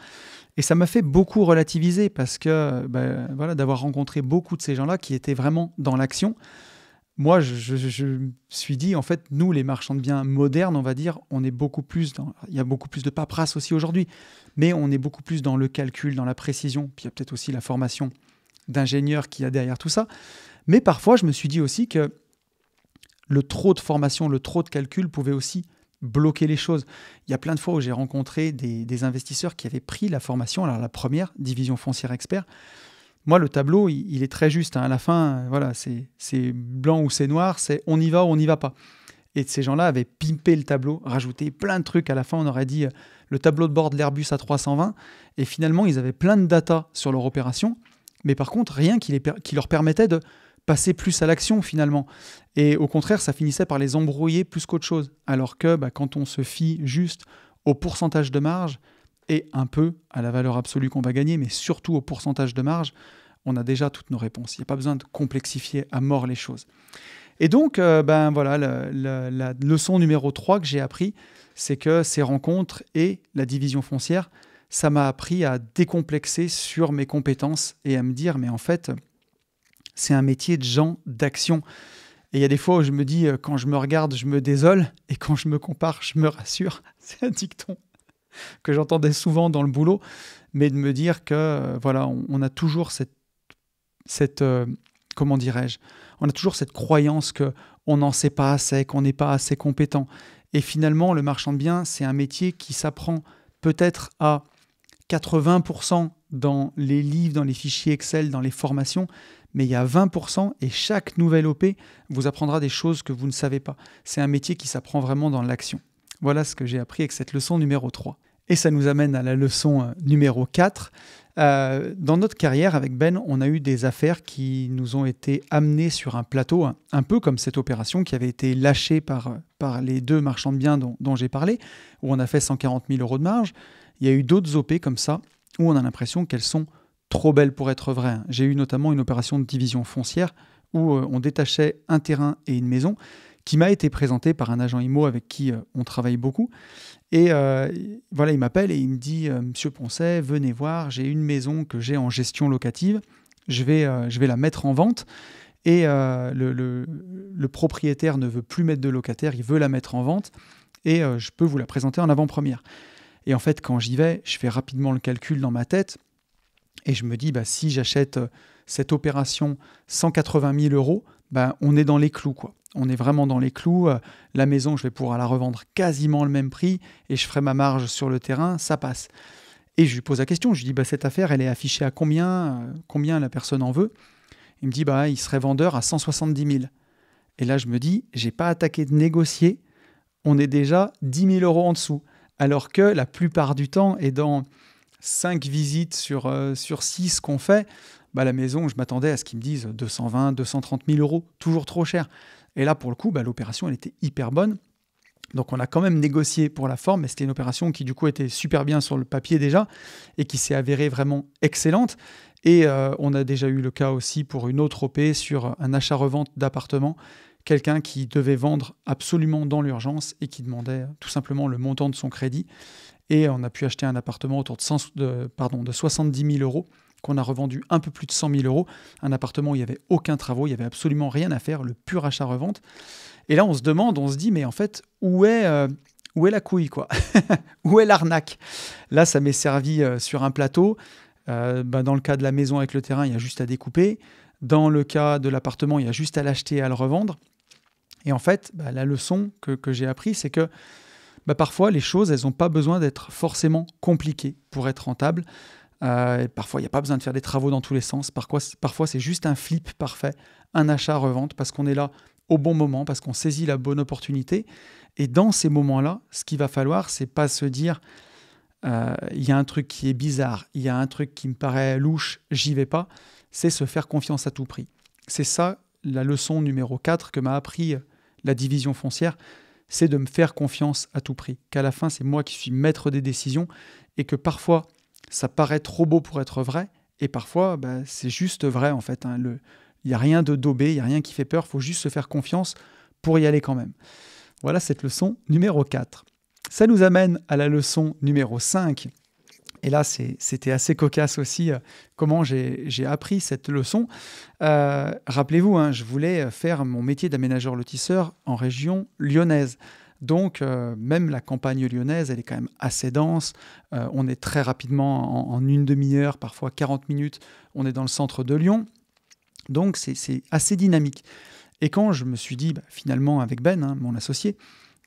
Speaker 1: Et ça m'a fait beaucoup relativiser parce que voilà, d'avoir rencontré beaucoup de ces gens-là qui étaient vraiment dans l'action. Moi, je me suis dit, en fait, nous, les marchands de biens modernes, on va dire, on est beaucoup plus dans... Il y a beaucoup plus de paperasse aussi aujourd'hui, mais on est beaucoup plus dans le calcul, dans la précision. Puis il y a peut-être aussi la formation d'ingénieur qui a derrière tout ça. Mais parfois, je me suis dit aussi que le trop de formation, le trop de calcul pouvait aussi bloquer les choses. Il y a plein de fois où j'ai rencontré des investisseurs qui avaient pris la formation, alors la première, division foncière expert. Moi, le tableau, il est très juste. À la fin, voilà, c'est blanc ou c'est noir, c'est on y va ou on n'y va pas. Et ces gens-là avaient pimpé le tableau, rajouté plein de trucs. À la fin, on aurait dit le tableau de bord de l'Airbus A320. Et finalement, ils avaient plein de data sur leur opération. Mais par contre, rien qui leur permettait de passer plus à l'action finalement. Et au contraire, ça finissait par les embrouiller plus qu'autre chose. Alors que quand on se fie juste au pourcentage de marge, et un peu à la valeur absolue qu'on va gagner, mais surtout au pourcentage de marge, on a déjà toutes nos réponses. Il n'y a pas besoin de complexifier à mort les choses. Et donc, voilà, la leçon numéro 3 que j'ai appris, c'est que ces rencontres et la division foncière, ça m'a appris à décomplexer sur mes compétences et à me dire, mais en fait, c'est un métier de gens d'action. Et il y a des fois où je me dis, quand je me regarde, je me désole, et quand je me compare, je me rassure. C'est un dicton que j'entendais souvent dans le boulot, mais de me dire que voilà, on a toujours cette comment dirais-je, on a toujours cette croyance qu'on n'en sait pas assez, qu'on n'est pas assez compétent. Et finalement, le marchand de biens, c'est un métier qui s'apprend peut-être à 80% dans les livres, dans les fichiers Excel, dans les formations, mais il y a 20% et chaque nouvelle OP vous apprendra des choses que vous ne savez pas. C'est un métier qui s'apprend vraiment dans l'action. Voilà ce que j'ai appris avec cette leçon numéro 3. Et ça nous amène à la leçon numéro 4. Dans notre carrière avec Ben, on a eu des affaires qui nous ont été amenées sur un plateau, un peu comme cette opération qui avait été lâchée par les deux marchands de biens dont j'ai parlé, où on a fait 140 000 € de marge. Il y a eu d'autres OP comme ça, où on a l'impression qu'elles sont trop belles pour être vraies. J'ai eu notamment une opération de division foncière où on détachait un terrain et une maison, qui m'a été présenté par un agent IMO avec qui on travaille beaucoup. Et voilà, il m'appelle et il me dit « Monsieur Poncet, venez voir, j'ai une maison que j'ai en gestion locative, je vais la mettre en vente. » Et le propriétaire ne veut plus mettre de locataire, il veut la mettre en vente et je peux vous la présenter en avant-première. Et en fait, quand j'y vais, je fais rapidement le calcul dans ma tête et je me dis si j'achète cette opération 180 000 €, on est dans les clous, quoi. On est vraiment dans les clous. La maison, je vais pouvoir la revendre quasiment le même prix et je ferai ma marge sur le terrain, ça passe. Et je lui pose la question, je lui dis cette affaire, elle est affichée à combien la personne en veut? Il me dit il serait vendeur à 170 000. Et là, je me dis, j'ai pas attaqué de négocier, on est déjà 10 000 € en dessous. Alors que la plupart du temps, et dans 5 visites sur 6 qu'on fait, la maison, je m'attendais à ce qu'ils me disent 220 230 000 €, toujours trop cher. Et là, pour le coup, l'opération, elle était hyper bonne. Donc, on a quand même négocié pour la forme, mais c'était une opération qui, du coup, était super bien sur le papier déjà et qui s'est avérée vraiment excellente. Et on a déjà eu le cas aussi pour une autre OP sur un achat-revente d'appartement. Quelqu'un qui devait vendre absolument dans l'urgence et qui demandait tout simplement le montant de son crédit. Et on a pu acheter un appartement autour de 70 000 € qu'on a revendu un peu plus de 100 000 €. Un appartement où il n'y avait aucun travaux, il n'y avait absolument rien à faire, le pur achat-revente. Et là, on se dit, mais en fait, où est la couille, quoi? Où est l'arnaque? Là, ça m'est servi sur un plateau. Dans le cas de la maison avec le terrain, il y a juste à découper. Dans le cas de l'appartement, il y a juste à l'acheter et à le revendre. Et en fait, la leçon que j'ai appris, c'est que parfois, les choses, elles n'ont pas besoin d'être forcément compliquées pour être rentables. Parfois, il n'y a pas besoin de faire des travaux dans tous les sens. Parfois, c'est juste un flip parfait, un achat-revente, parce qu'on est là au bon moment, parce qu'on saisit la bonne opportunité. Et dans ces moments-là, ce qu'il va falloir, c'est pas se dire il y a un truc qui est bizarre, il y a un truc qui me paraît louche, j'y vais pas. C'est se faire confiance à tout prix. C'est ça la leçon numéro 4 que m'a appris la division foncière, c'est de me faire confiance à tout prix. Qu'à la fin, c'est moi qui suis maître des décisions et que parfois, ça paraît trop beau pour être vrai et parfois, c'est juste vrai en fait. Il n'y a rien de daubé, il n'y a rien qui fait peur, il faut juste se faire confiance pour y aller quand même. Voilà cette leçon numéro 4. Ça nous amène à la leçon numéro 5. Et là, c'était assez cocasse aussi comment j'ai appris cette leçon. Rappelez-vous, je voulais faire mon métier d'aménageur lotisseur en région lyonnaise. Donc, même la campagne lyonnaise, elle est quand même assez dense. On est très rapidement, en une demi-heure, parfois 40 minutes, on est dans le centre de Lyon. Donc, c'est assez dynamique. Et quand je me suis dit, finalement, avec Ben, mon associé,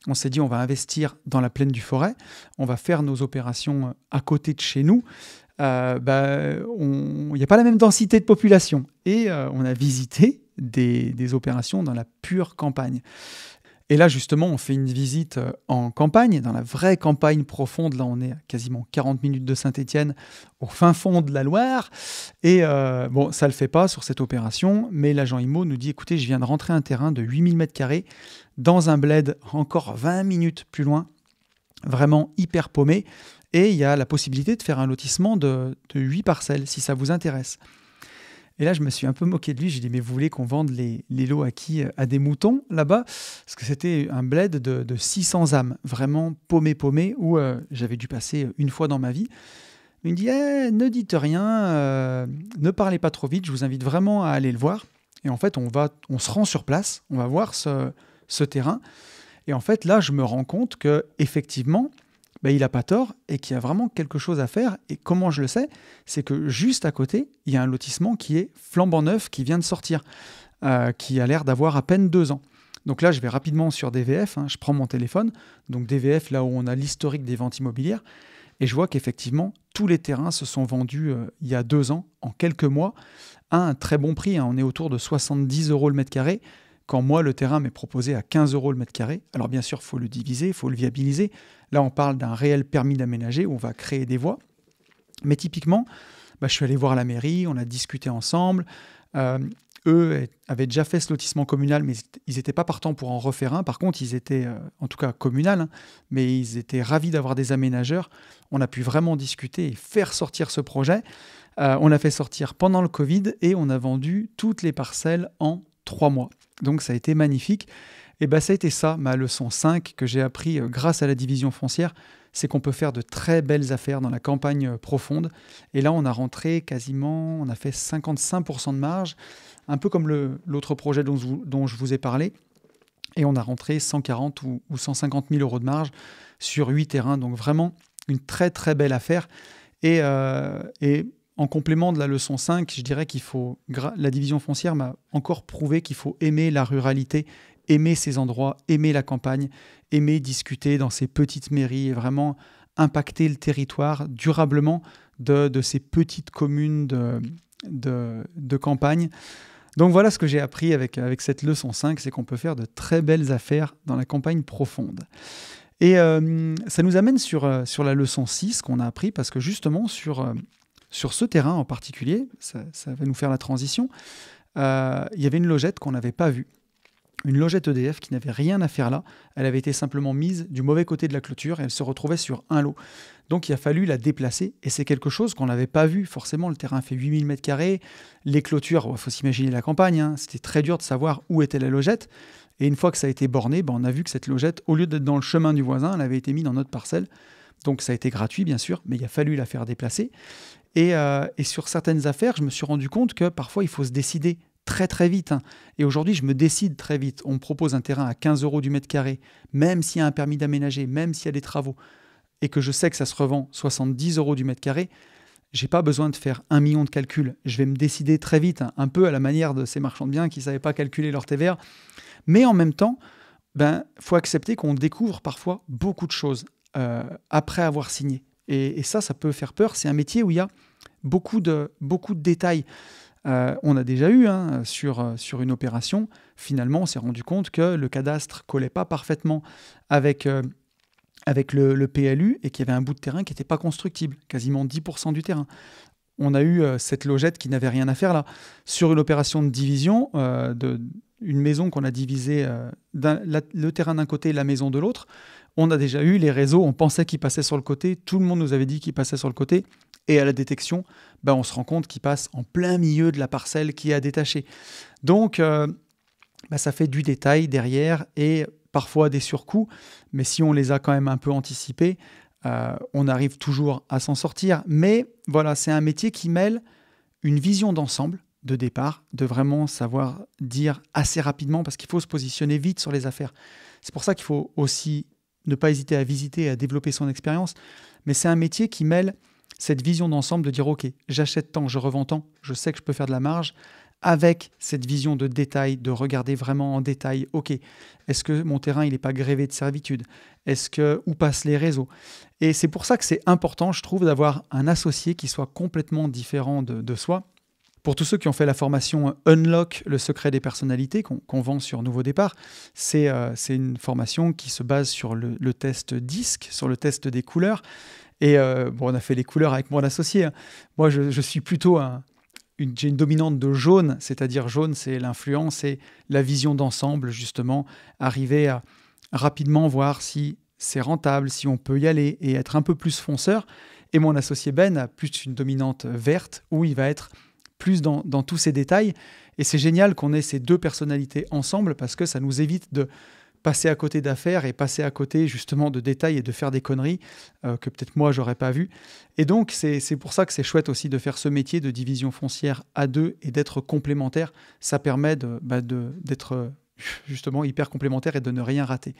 Speaker 1: on s'est dit on va investir dans la plaine du Forêt, on va faire nos opérations à côté de chez nous. Il n'y a pas la même densité de population. Et on a visité des opérations dans la pure campagne. Et là, justement, on fait une visite en campagne, dans la vraie campagne profonde. Là, on est à quasiment 40 minutes de Saint-Étienne, au fin fond de la Loire. Et ça ne le fait pas sur cette opération, mais l'agent IMO nous dit, écoutez, je viens de rentrer un terrain de 8000 m² dans un bled encore 20 minutes plus loin, vraiment hyper paumé. Et il y a la possibilité de faire un lotissement de 8 parcelles, si ça vous intéresse. Et là, je me suis un peu moqué de lui. J'ai dit, mais vous voulez qu'on vende les lots à qui? À des moutons, là-bas? Parce que c'était un bled de 600 âmes, vraiment paumé, où j'avais dû passer une fois dans ma vie. Il me dit, ne dites rien, ne parlez pas trop vite, je vous invite vraiment à aller le voir. Et en fait, on se rend sur place, on va voir ce terrain. Et en fait, là, je me rends compte qu'effectivement, il n'a pas tort et qu'il y a vraiment quelque chose à faire. Et comment je le sais? C'est que juste à côté, il y a un lotissement qui est flambant neuf, qui vient de sortir, qui a l'air d'avoir à peine 2 ans. Donc là, je vais rapidement sur DVF, je prends mon téléphone, donc DVF, là où on a l'historique des ventes immobilières, et je vois qu'effectivement, tous les terrains se sont vendus il y a 2 ans, en quelques mois, à un très bon prix. On est autour de 70 € le mètre carré, quand moi, le terrain m'est proposé à 15 € le mètre carré. Alors bien sûr, il faut le diviser, il faut le viabiliser. Là, on parle d'un réel permis d'aménager où on va créer des voies. Mais typiquement, je suis allé voir la mairie, on a discuté ensemble. Eux avaient déjà fait ce lotissement communal, mais ils n'étaient pas partants pour en refaire un. Par contre, ils étaient, en tout cas communal, mais ils étaient ravis d'avoir des aménageurs. On a pu vraiment discuter et faire sortir ce projet. On l'a fait sortir pendant le Covid et on a vendu toutes les parcelles en 3 mois. Donc ça a été magnifique. Et ça a été ça, ma leçon 5 que j'ai appris grâce à la division foncière, c'est qu'on peut faire de très belles affaires dans la campagne profonde. Et là, on a rentré quasiment, on a fait 55% de marge, un peu comme l'autre projet dont je vous ai parlé. Et on a rentré 140 ou 150 000 € de marge sur 8 terrains. Donc vraiment une très très belle affaire. Et en complément de la leçon 5, je dirais la division foncière m'a encore prouvé qu'il faut aimer la ruralité, aimer ces endroits, aimer la campagne, aimer discuter dans ces petites mairies et vraiment impacter le territoire durablement de ces petites communes de campagne. Donc voilà ce que j'ai appris avec cette leçon 5, c'est qu'on peut faire de très belles affaires dans la campagne profonde. Et ça nous amène sur la leçon 6 qu'on a appris, parce que justement sur ce terrain en particulier, ça va nous faire la transition, il y avait une logette qu'on n'avait pas vue. Une logette EDF qui n'avait rien à faire là. Elle avait été simplement mise du mauvais côté de la clôture et elle se retrouvait sur un lot. Donc il a fallu la déplacer et c'est quelque chose qu'on n'avait pas vu. Forcément, le terrain fait 8000 m². Les clôtures, il faut s'imaginer la campagne, c'était très dur de savoir où était la logette. Et une fois que ça a été borné, on a vu que cette logette, au lieu d'être dans le chemin du voisin, elle avait été mise dans notre parcelle. Donc ça a été gratuit, bien sûr, mais il a fallu la faire déplacer. Et sur certaines affaires, je me suis rendu compte que parfois, il faut se décider très très vite. Et aujourd'hui, je me décide très vite. On me propose un terrain à 15 € du mètre carré, même s'il y a un permis d'aménager, même s'il y a des travaux, et que je sais que ça se revend 70 € du mètre carré, j'ai pas besoin de faire 1 million de calculs. Je vais me décider très vite, un peu à la manière de ces marchands de biens qui ne savaient pas calculer leur TVA. Mais en même temps, faut accepter qu'on découvre parfois beaucoup de choses après avoir signé. Et ça peut faire peur. C'est un métier où il y a beaucoup de détails. On a déjà eu sur une opération, finalement on s'est rendu compte que le cadastre ne collait pas parfaitement avec le PLU et qu'il y avait un bout de terrain qui n'était pas constructible, quasiment 10% du terrain. On a eu cette logette qui n'avait rien à faire là. Sur une opération de division, une maison qu'on a divisée, le terrain d'un côté et la maison de l'autre, on a déjà eu les réseaux, on pensait qu'ils passaient sur le côté, tout le monde nous avait dit qu'ils passaient sur le côté, et à la détection, on se rend compte qu'ils passent en plein milieu de la parcelle qui est à détacher. Donc, ça fait du détail derrière et parfois des surcoûts, mais si on les a quand même un peu anticipés, on arrive toujours à s'en sortir. Mais voilà, c'est un métier qui mêle une vision d'ensemble de départ, de vraiment savoir dire assez rapidement, parce qu'il faut se positionner vite sur les affaires. C'est pour ça qu'il faut aussi ne pas hésiter à visiter et à développer son expérience. Mais c'est un métier qui mêle cette vision d'ensemble de dire « Ok, j'achète tant, je revends tant, je sais que je peux faire de la marge », avec cette vision de détail, de regarder vraiment en détail, ok, est-ce que mon terrain il n'est pas grévé de servitude? Où passent les réseaux? Et c'est pour ça que c'est important, je trouve, d'avoir un associé qui soit complètement différent de soi. Pour tous ceux qui ont fait la formation Unlock, le secret des personnalités, qu'on vend sur Nouveau Départ, c'est une formation qui se base sur le test DISC, sur le test des couleurs. Et on a fait les couleurs avec mon associé. Moi, je suis plutôt j'ai une dominante de jaune, c'est-à-dire jaune, c'est l'influence et la vision d'ensemble, justement, arriver à rapidement voir si c'est rentable, si on peut y aller et être un peu plus fonceur. Et mon associé Ben a plus une dominante verte où il va être plus dans tous ces détails. Et c'est génial qu'on ait ces deux personnalités ensemble parce que ça nous évite de passer à côté d'affaires et passer à côté justement de détails et de faire des conneries que peut-être moi j'aurais pas vu. Et donc c'est pour ça que c'est chouette aussi de faire ce métier de division foncière à deux et d'être complémentaire. Ça permet d'être justement hyper complémentaire et de ne rien rater.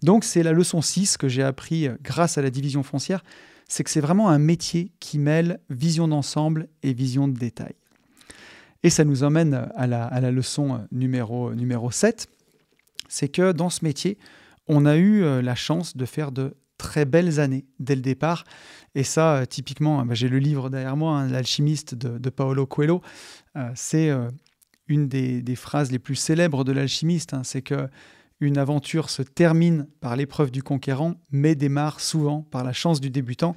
Speaker 1: Donc c'est la leçon 6 que j'ai appris grâce à la division foncière, c'est que c'est vraiment un métier qui mêle vision d'ensemble et vision de détail. Et ça nous emmène à la leçon numéro 7. C'est que dans ce métier, on a eu la chance de faire de très belles années dès le départ. Et ça, typiquement, j'ai le livre derrière moi, L'Alchimiste de Paulo Coelho. C'est une des phrases les plus célèbres de l'alchimiste. C'est qu'une aventure se termine par l'épreuve du conquérant, mais démarre souvent par la chance du débutant.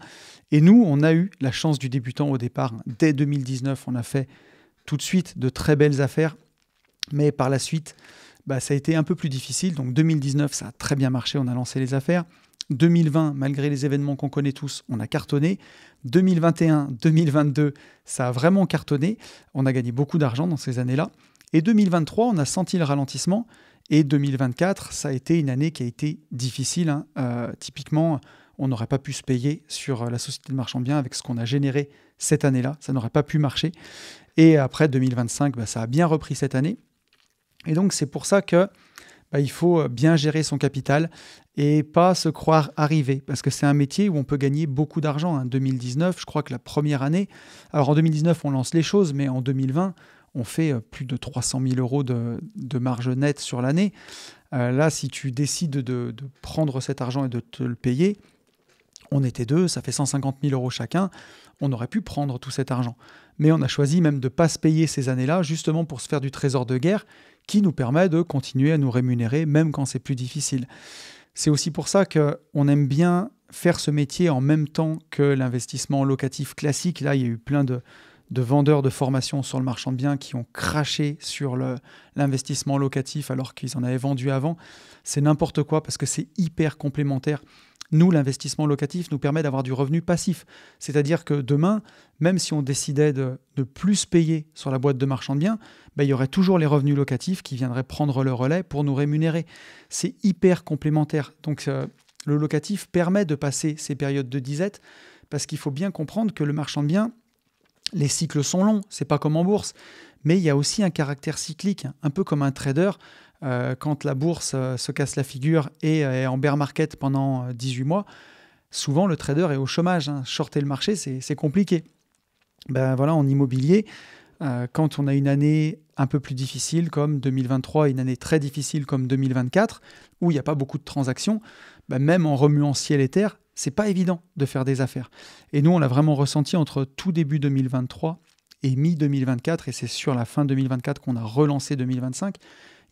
Speaker 1: Et nous, on a eu la chance du débutant au départ. Dès 2019, on a fait tout de suite de très belles affaires. Mais par la suite, ça a été un peu plus difficile. Donc 2019, ça a très bien marché, on a lancé les affaires. 2020, malgré les événements qu'on connaît tous, on a cartonné. 2021, 2022, ça a vraiment cartonné. On a gagné beaucoup d'argent dans ces années-là. Et 2023, on a senti le ralentissement. Et 2024, ça a été une année qui a été difficile. Typiquement, on n'aurait pas pu se payer sur la société de marchand de biens avec ce qu'on a généré cette année-là. Ça n'aurait pas pu marcher. Et après 2025, ça a bien repris cette année. Et donc, c'est pour ça que il faut bien gérer son capital et pas se croire arrivé. Parce que c'est un métier où on peut gagner beaucoup d'argent. En 2019, je crois que la première année... Alors, en 2019, on lance les choses, mais en 2020, on fait plus de 300 000 euros de marge nette sur l'année. Là, si tu décides de prendre cet argent et de te le payer, on était deux, ça fait 150 000 euros chacun. On aurait pu prendre tout cet argent. Mais on a choisi même de ne pas se payer ces années-là, justement pour se faire du trésor de guerre, qui nous permet de continuer à nous rémunérer, même quand c'est plus difficile. C'est aussi pour ça qu'on aime bien faire ce métier en même temps que l'investissement locatif classique. Là, il y a eu plein de vendeurs de formation sur le marchand de biens qui ont craché sur l'investissement locatif alors qu'ils en avaient vendu avant. C'est n'importe quoi parce que c'est hyper complémentaire. Nous, l'investissement locatif nous permet d'avoir du revenu passif. C'est-à-dire que demain, même si on décidait de ne plus payer sur la boîte de marchand de biens, il y aurait toujours les revenus locatifs qui viendraient prendre le relais pour nous rémunérer. C'est hyper complémentaire. Donc, le locatif permet de passer ces périodes de disette parce qu'il faut bien comprendre que le marchand de biens, les cycles sont longs, c'est pas comme en bourse, mais il y a aussi un caractère cyclique, un peu comme un trader. Quand la bourse se casse la figure et est en bear market pendant 18 mois, souvent le trader est au chômage. Shorter le marché, c'est compliqué. En immobilier, quand on a une année un peu plus difficile comme 2023 et une année très difficile comme 2024, où il n'y a pas beaucoup de transactions, même en remuant ciel et terre, c'est pas évident de faire des affaires. Et nous, on l'a vraiment ressenti entre tout début 2023 et mi-2024, et c'est sur la fin 2024 qu'on a relancé 2025.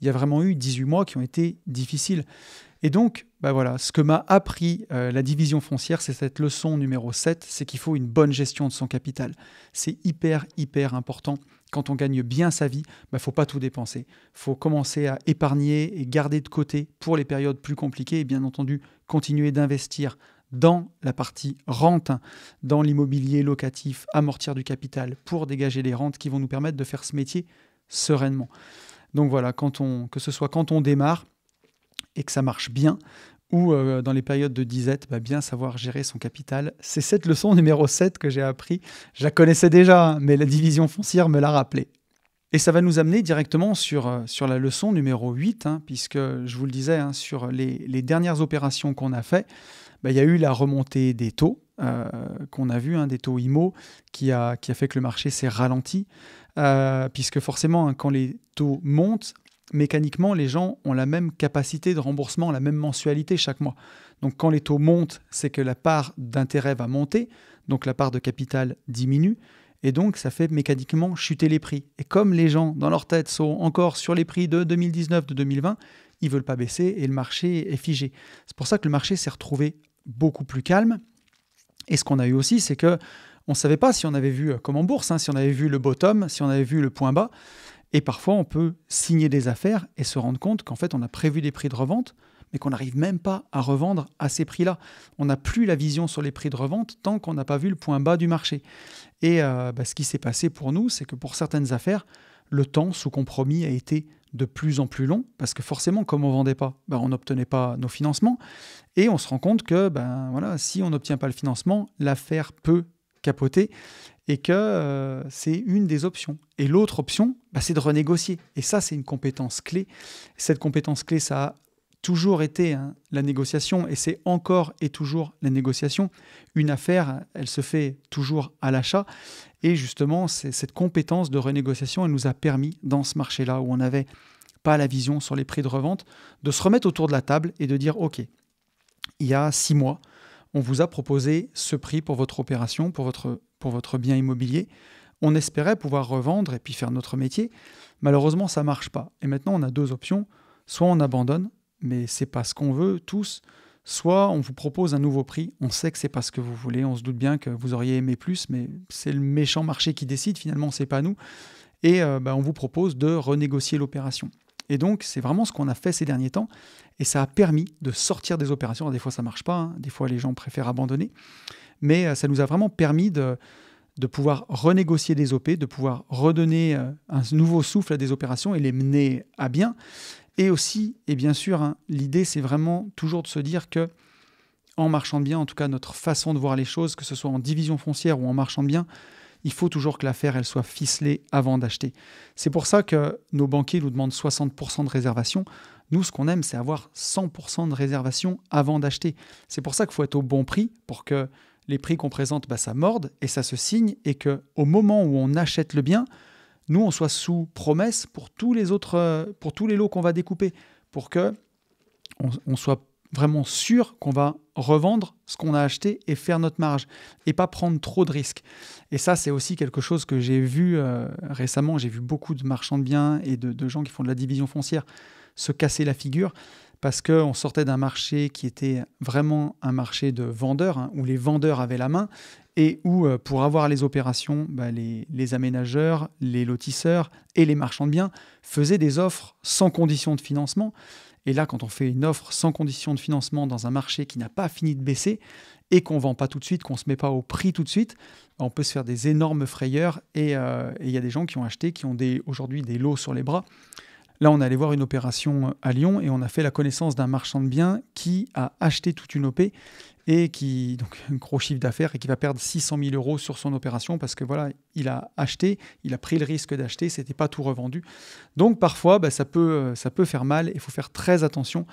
Speaker 1: Il y a vraiment eu 18 mois qui ont été difficiles. Et donc, voilà, ce que m'a appris la division foncière, c'est cette leçon numéro 7, c'est qu'il faut une bonne gestion de son capital. C'est hyper, hyper important. Quand on gagne bien sa vie, il ne faut pas tout dépenser. Il faut commencer à épargner et garder de côté pour les périodes plus compliquées et bien entendu, continuer d'investir dans la partie rente, dans l'immobilier locatif, amortir du capital pour dégager des rentes qui vont nous permettre de faire ce métier sereinement. Donc voilà, que ce soit quand on démarre et que ça marche bien, ou dans les périodes de disette, bien savoir gérer son capital. C'est cette leçon numéro 7 que j'ai appris. Je la connaissais déjà, mais la division foncière me l'a rappelé. Et ça va nous amener directement sur la leçon numéro 8, puisque je vous le disais, sur les dernières opérations qu'on a fait, il y a eu la remontée des taux qu'on a vu, des taux IMO, qui a fait que le marché s'est ralenti, puisque forcément, quand les taux montent, mécaniquement, les gens ont la même capacité de remboursement, la même mensualité chaque mois. Donc quand les taux montent, c'est que la part d'intérêt va monter, donc la part de capital diminue, et donc ça fait mécaniquement chuter les prix. Et comme les gens, dans leur tête, sont encore sur les prix de 2019, de 2020, ils ne veulent pas baisser et le marché est figé. C'est pour ça que le marché s'est retrouvé beaucoup plus calme. Et ce qu'on a eu aussi, c'est qu'on ne savait pas si on avait vu, comme en bourse, si on avait vu le bottom, si on avait vu le point bas. Et parfois, on peut signer des affaires et se rendre compte qu'en fait, on a prévu des prix de revente, mais qu'on n'arrive même pas à revendre à ces prix-là. On n'a plus la vision sur les prix de revente tant qu'on n'a pas vu le point bas du marché. Et ce qui s'est passé pour nous, c'est que pour certaines affaires, le temps sous compromis a été de plus en plus long, parce que forcément, comme on ne vendait pas, on n'obtenait pas nos financements. Et on se rend compte que si on n'obtient pas le financement, l'affaire peut capoter et que c'est une des options. Et l'autre option, c'est de renégocier. Et ça, c'est une compétence clé. Cette compétence clé, ça a toujours été la négociation, et c'est encore et toujours la négociation. Une affaire, elle se fait toujours à l'achat. Et justement, cette compétence de renégociation, elle nous a permis, dans ce marché-là où on n'avait pas la vision sur les prix de revente, de se remettre autour de la table et de dire « Ok, il y a 6 mois, on vous a proposé ce prix pour votre opération, pour votre bien immobilier. On espérait pouvoir revendre et puis faire notre métier. Malheureusement, ça ne marche pas. Et maintenant, on a 2 options. Soit on abandonne, mais ce n'est pas ce qu'on veut tous. Soit on vous propose un nouveau prix. On sait que ce n'est pas ce que vous voulez. On se doute bien que vous auriez aimé plus, mais c'est le méchant marché qui décide. Finalement, ce n'est pas nous. Et on vous propose de renégocier l'opération. Et donc, c'est vraiment ce qu'on a fait ces derniers temps. Et ça a permis de sortir des opérations. Alors, des fois, ça ne marche pas. Des fois, les gens préfèrent abandonner. Mais ça nous a vraiment permis de pouvoir renégocier des OP, de pouvoir redonner un nouveau souffle à des opérations et les mener à bien. Et aussi, et bien sûr, l'idée, c'est vraiment toujours de se dire que en marchand de biens, en tout cas notre façon de voir les choses, que ce soit en division foncière ou en marchand de biens, il faut toujours que l'affaire elle soit ficelée avant d'acheter. C'est pour ça que nos banquiers nous demandent 60% de réservation. Nous, ce qu'on aime, c'est avoir 100% de réservation avant d'acheter. C'est pour ça qu'il faut être au bon prix pour que les prix qu'on présente, ça morde et ça se signe, et qu'au moment où on achète le bien, nous, on soit sous promesse pour tous les lots qu'on va découper, pour qu'on soit vraiment sûr qu'on va revendre ce qu'on a acheté et faire notre marge, et pas prendre trop de risques. Et ça, c'est aussi quelque chose que j'ai vu récemment. J'ai vu beaucoup de marchands de biens et de gens qui font de la division foncière se casser la figure, parce qu'on sortait d'un marché qui était vraiment un marché de vendeurs, où les vendeurs avaient la main, et où pour avoir les opérations, les aménageurs, les lotisseurs et les marchands de biens faisaient des offres sans condition de financement. Et là, quand on fait une offre sans condition de financement dans un marché qui n'a pas fini de baisser et qu'on ne vend pas tout de suite, qu'on ne se met pas au prix tout de suite, on peut se faire des énormes frayeurs. Et il y a des gens qui ont acheté, qui ont aujourd'hui des lots sur les bras. Là, on est allé voir une opération à Lyon et on a fait la connaissance d'un marchand de biens qui a acheté toute une OP et qui, donc un gros chiffre d'affaires, et qui va perdre 600 000 € sur son opération parce que voilà, il a acheté, il a pris le risque d'acheter, c'était pas tout revendu. Donc parfois, ça peut faire mal, il faut faire très attention.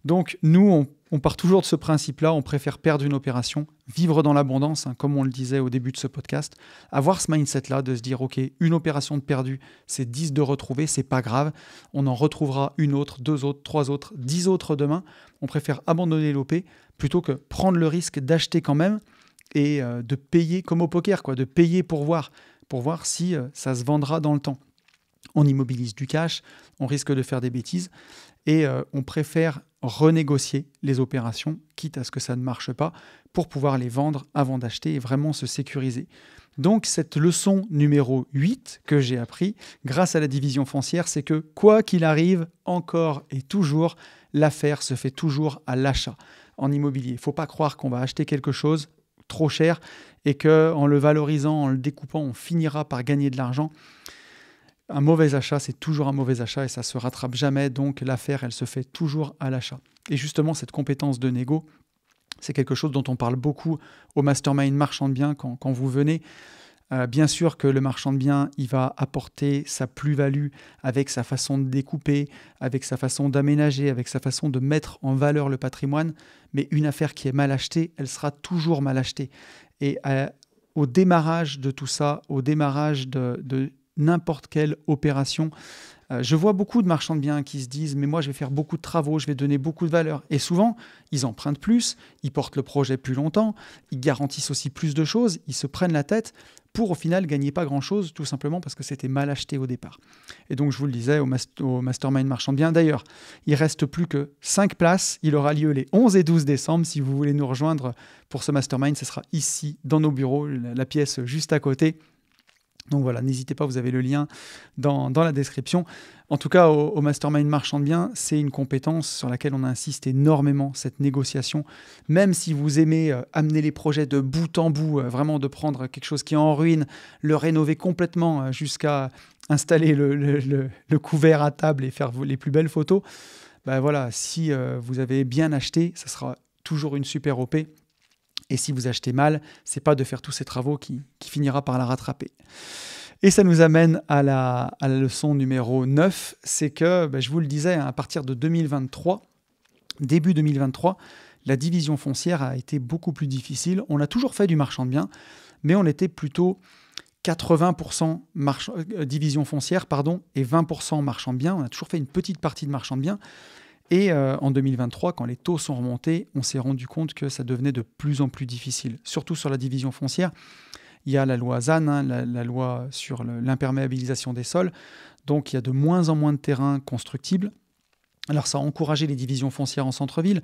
Speaker 1: Donc nous, on part toujours de ce principe-là, on préfère perdre une opération, vivre dans l'abondance, comme on le disait au début de ce podcast, avoir ce mindset-là de se dire, ok, une opération de perdue, c'est 10 de retrouvée, c'est pas grave, on en retrouvera une autre, 2 autres, 3 autres, 10 autres demain. On préfère abandonner l'OP plutôt que prendre le risque d'acheter quand même et de payer comme au poker, de payer pour voir si ça se vendra dans le temps. On immobilise du cash, on risque de faire des bêtises et on préfère renégocier les opérations, quitte à ce que ça ne marche pas, pour pouvoir les vendre avant d'acheter et vraiment se sécuriser. Donc cette leçon numéro 8 que j'ai appris grâce à la division foncière, c'est que quoi qu'il arrive, encore et toujours, l'affaire se fait toujours à l'achat en immobilier. Il ne faut pas croire qu'on va acheter quelque chose trop cher et qu'en le valorisant, en le découpant, on finira par gagner de l'argent. Un mauvais achat, c'est toujours un mauvais achat et ça ne se rattrape jamais. Donc l'affaire, elle se fait toujours à l'achat. Et justement, cette compétence de négo, c'est quelque chose dont on parle beaucoup au mastermind marchand de biens quand vous venez. Bien sûr que le marchand de biens, il va apporter sa plus-value avec sa façon de découper, avec sa façon d'aménager, avec sa façon de mettre en valeur le patrimoine. Mais une affaire qui est mal achetée, elle sera toujours mal achetée. Et au démarrage de tout ça, au démarrage de n'importe quelle opération, je vois beaucoup de marchands de biens qui se disent « mais moi je vais faire beaucoup de travaux, je vais donner beaucoup de valeur ». Et souvent, ils empruntent plus, ils portent le projet plus longtemps, ils garantissent aussi plus de choses, ils se prennent la tête pour au final gagner pas grand-chose, tout simplement parce que c'était mal acheté au départ. Et donc je vous le disais, au Mastermind Marchand de Biens, d'ailleurs, il ne reste plus que 5 places, il aura lieu les 11 et 12 décembre. Si vous voulez nous rejoindre pour ce Mastermind, ce sera ici, dans nos bureaux, la pièce juste à côté. Donc voilà, n'hésitez pas, vous avez le lien dans la description. En tout cas, au Mastermind Marchand de Biens, c'est une compétence sur laquelle on insiste énormément, cette négociation. Même si vous aimez amener les projets de bout en bout, vraiment de prendre quelque chose qui est en ruine, le rénover complètement jusqu'à installer le couvert à table et faire les plus belles photos, voilà, si vous avez bien acheté, ça sera toujours une super OP. Et si vous achetez mal, c'est pas de faire tous ces travaux qui finira par la rattraper. Et ça nous amène à la leçon numéro 9, c'est que, je vous le disais, à partir de 2023, début 2023, la division foncière a été beaucoup plus difficile. On a toujours fait du marchand de biens, mais on était plutôt 80% division foncière et 20% marchand de biens. On a toujours fait une petite partie de marchand de biens. Et en 2023, quand les taux sont remontés, on s'est rendu compte que ça devenait de plus en plus difficile, surtout sur la division foncière. Il y a la loi ZAN, la loi sur l'imperméabilisation des sols. Donc il y a de moins en moins de terrains constructibles. Alors ça a encouragé les divisions foncières en centre-ville,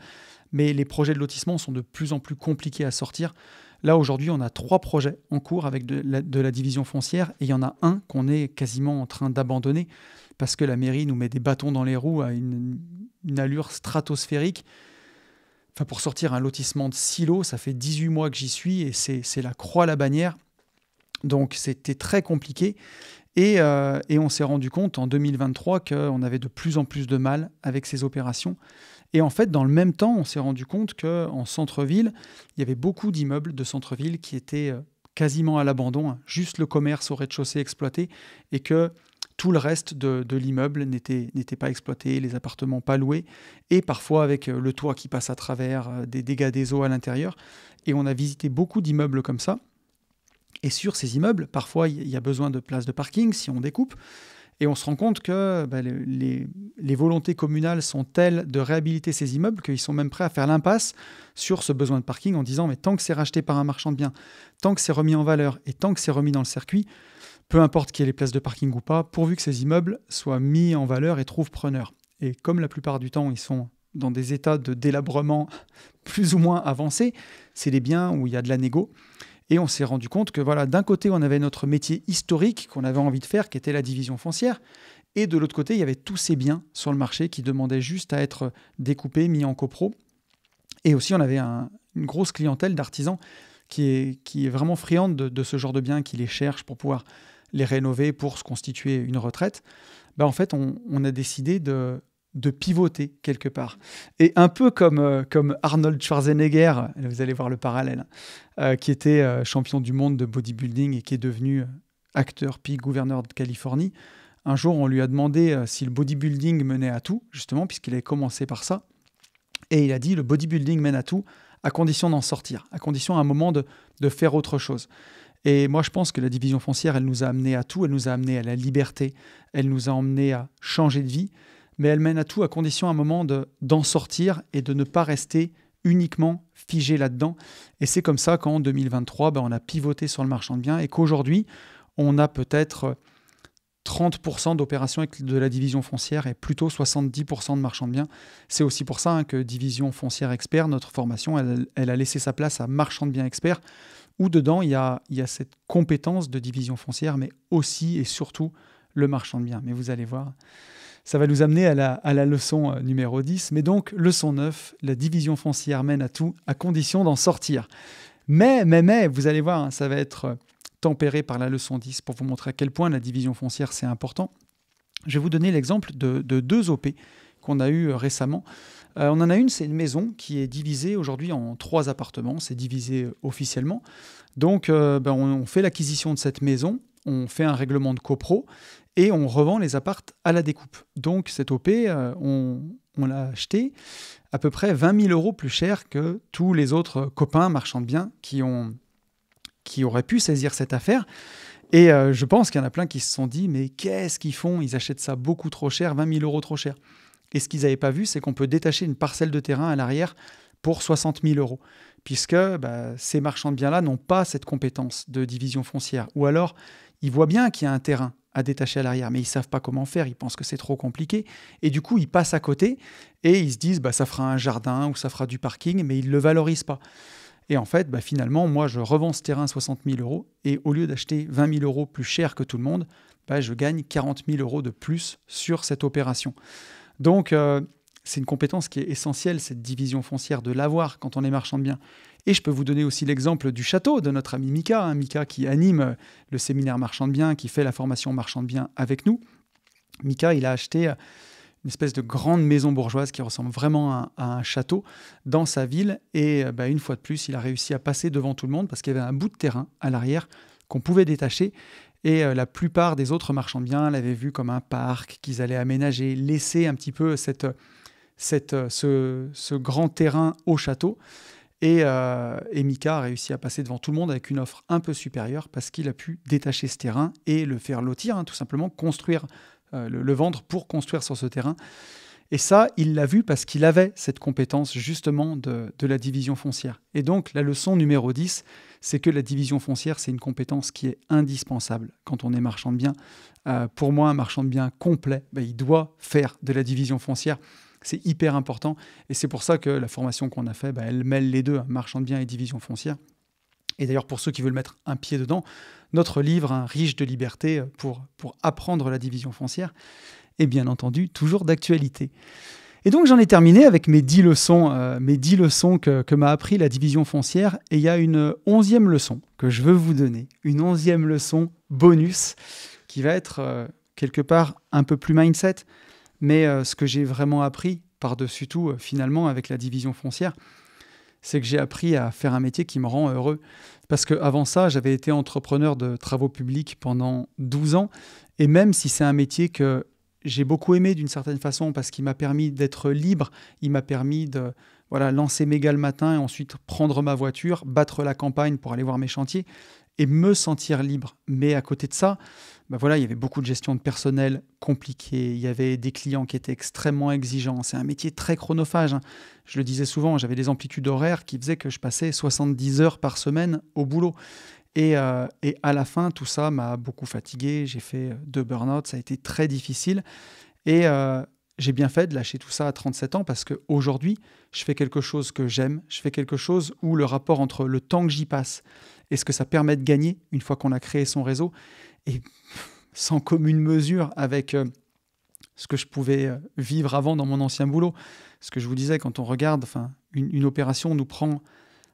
Speaker 1: mais les projets de lotissement sont de plus en plus compliqués à sortir. Là, aujourd'hui, on a 3 projets en cours avec de la division foncière et il y en a un qu'on est quasiment en train d'abandonner parce que la mairie nous met des bâtons dans les roues à une allure stratosphérique. Enfin, pour sortir un lotissement de silo, ça fait 18 mois que j'y suis et c'est la croix à la bannière. Donc, c'était très compliqué. Et on s'est rendu compte en 2023 qu'on avait de plus en plus de mal avec ces opérations. Et en fait, dans le même temps, on s'est rendu compte qu'en centre-ville, il y avait beaucoup d'immeubles de centre-ville qui étaient quasiment à l'abandon, juste le commerce au rez-de-chaussée exploité, et que tout le reste de l'immeuble n'était pas exploité, les appartements pas loués, et parfois avec le toit qui passe à travers, des dégâts des eaux à l'intérieur. Et on a visité beaucoup d'immeubles comme ça. Et sur ces immeubles, parfois, il y a besoin de places de parking si on découpe. Et on se rend compte que les volontés communales sont telles de réhabiliter ces immeubles qu'ils sont même prêts à faire l'impasse sur ce besoin de parking en disant « mais tant que c'est racheté par un marchand de biens, tant que c'est remis en valeur et tant que c'est remis dans le circuit, peu importe qu'il y ait les places de parking ou pas, pourvu que ces immeubles soient mis en valeur et trouvent preneur. » Et comme la plupart du temps, ils sont dans des états de délabrement plus ou moins avancés, c'est des biens où il y a de la négo. Et on s'est rendu compte que voilà, d'un côté, on avait notre métier historique qu'on avait envie de faire, qui était la division foncière. Et de l'autre côté, il y avait tous ces biens sur le marché qui demandaient juste à être découpés, mis en copro. Et aussi, on avait une grosse clientèle d'artisans qui est vraiment friande de ce genre de biens, qui les cherchent pour pouvoir les rénover, pour se constituer une retraite. En fait, on a décidé de pivoter quelque part. Et un peu comme Arnold Schwarzenegger, vous allez voir le parallèle, qui était champion du monde de bodybuilding et qui est devenu acteur puis gouverneur de Californie. Un jour, on lui a demandé si le bodybuilding menait à tout, justement, puisqu'il avait commencé par ça. Et il a dit, le bodybuilding mène à tout, à condition d'en sortir, à condition à un moment de faire autre chose. Et moi, je pense que la division foncière, elle nous a amené à tout, elle nous a amené à la liberté, elle nous a emmené à changer de vie, mais elle mène à tout à condition à un moment d'en sortir et de ne pas rester uniquement figé là-dedans. Et c'est comme ça qu'en 2023, on a pivoté sur le marchand de biens et qu'aujourd'hui, on a peut-être 30% d'opérations avec de la division foncière et plutôt 70% de marchand de biens. C'est aussi pour ça que Division Foncière Expert, notre formation, elle a laissé sa place à Marchand de biens Expert, où dedans, il y a cette compétence de division foncière, mais aussi et surtout le marchand de biens. Mais vous allez voir, ça va nous amener à la leçon numéro 10. Mais donc, leçon 9, la division foncière mène à tout, à condition d'en sortir. Mais, vous allez voir, ça va être tempéré par la leçon 10 pour vous montrer à quel point la division foncière, c'est important. Je vais vous donner l'exemple de 2 OP qu'on a eu récemment. On en a une, c'est une maison qui est divisée aujourd'hui en 3 appartements. C'est divisé officiellement. Donc, on fait l'acquisition de cette maison, on fait un règlement de copro et on revend les appartes à la découpe. Donc, cette OP, on l'a acheté à peu près 20 000 € plus cher que tous les autres copains marchands de biens qui auraient pu saisir cette affaire. Et je pense qu'il y en a plein qui se sont dit, mais qu'est-ce qu'ils font? Ils achètent ça beaucoup trop cher, 20 000 € trop cher. Et ce qu'ils n'avaient pas vu, c'est qu'on peut détacher une parcelle de terrain à l'arrière pour 60 000 €, puisque ces marchands de biens-là n'ont pas cette compétence de division foncière. Ou alors, ils voient bien qu'il y a un terrain à détacher à l'arrière, mais ils ne savent pas comment faire, ils pensent que c'est trop compliqué. Et du coup, ils passent à côté et ils se disent ça fera un jardin ou ça fera du parking, mais ils ne le valorisent pas. Et en fait, finalement, moi, je revends ce terrain à 60 000 € et au lieu d'acheter 20 000 € plus cher que tout le monde, je gagne 40 000 € de plus sur cette opération. Donc, c'est une compétence qui est essentielle, cette division foncière, de l'avoir quand on est marchand de biens. Et je peux vous donner aussi l'exemple du château de notre ami Mika, Mika qui anime le séminaire marchand de biens, qui fait la formation marchand de biens avec nous. Mika, il a acheté une espèce de grande maison bourgeoise qui ressemble vraiment à un château dans sa ville. Et une fois de plus, il a réussi à passer devant tout le monde parce qu'il y avait un bout de terrain à l'arrière qu'on pouvait détacher. Et la plupart des autres marchands de biens l'avaient vu comme un parc qu'ils allaient aménager, laisser un petit peu ce grand terrain au château. Et Mika a réussi à passer devant tout le monde avec une offre un peu supérieure parce qu'il a pu détacher ce terrain et le faire lotir, tout simplement construire, le vendre pour construire sur ce terrain. Et ça, il l'a vu parce qu'il avait cette compétence justement de la division foncière. Et donc, la leçon numéro 10, c'est que la division foncière, c'est une compétence qui est indispensable quand on est marchand de biens. Pour moi, un marchand de biens complet, il doit faire de la division foncière. C'est hyper important. Et c'est pour ça que la formation qu'on a faite, elle mêle les deux, marchand de biens et division foncière. Et d'ailleurs, pour ceux qui veulent mettre un pied dedans, notre livre, Riche de liberté, pour apprendre la division foncière, est bien entendu toujours d'actualité. Et donc, j'en ai terminé avec mes 10 leçons, que m'a appris la division foncière. Et il y a une 11e leçon que je veux vous donner, une 11e leçon bonus qui va être quelque part un peu plus mindset, mais ce que j'ai vraiment appris par-dessus tout, finalement, avec la division foncière, c'est que j'ai appris à faire un métier qui me rend heureux. Parce qu'avant ça, j'avais été entrepreneur de travaux publics pendant 12 ans. Et même si c'est un métier que j'ai beaucoup aimé d'une certaine façon, parce qu'il m'a permis d'être libre, il m'a permis de lancer mes gars le matin et ensuite prendre ma voiture, battre la campagne pour aller voir mes chantiers et me sentir libre. Mais à côté de ça, il y avait beaucoup de gestion de personnel compliquée, il y avait des clients qui étaient extrêmement exigeants. C'est un métier très chronophage. Je le disais souvent, j'avais des amplitudes horaires qui faisaient que je passais 70 heures par semaine au boulot. Et à la fin, tout ça m'a beaucoup fatigué. J'ai fait 2 burn-out, ça a été très difficile. Et j'ai bien fait de lâcher tout ça à 37 ans parce qu'aujourd'hui, je fais quelque chose que j'aime. Je fais quelque chose où le rapport entre le temps que j'y passe et ce que ça permet de gagner une fois qu'on a créé son réseau est sans commune mesure avec ce que je pouvais vivre avant dans mon ancien boulot. Ce que je vous disais, quand on regarde, une opération nous prend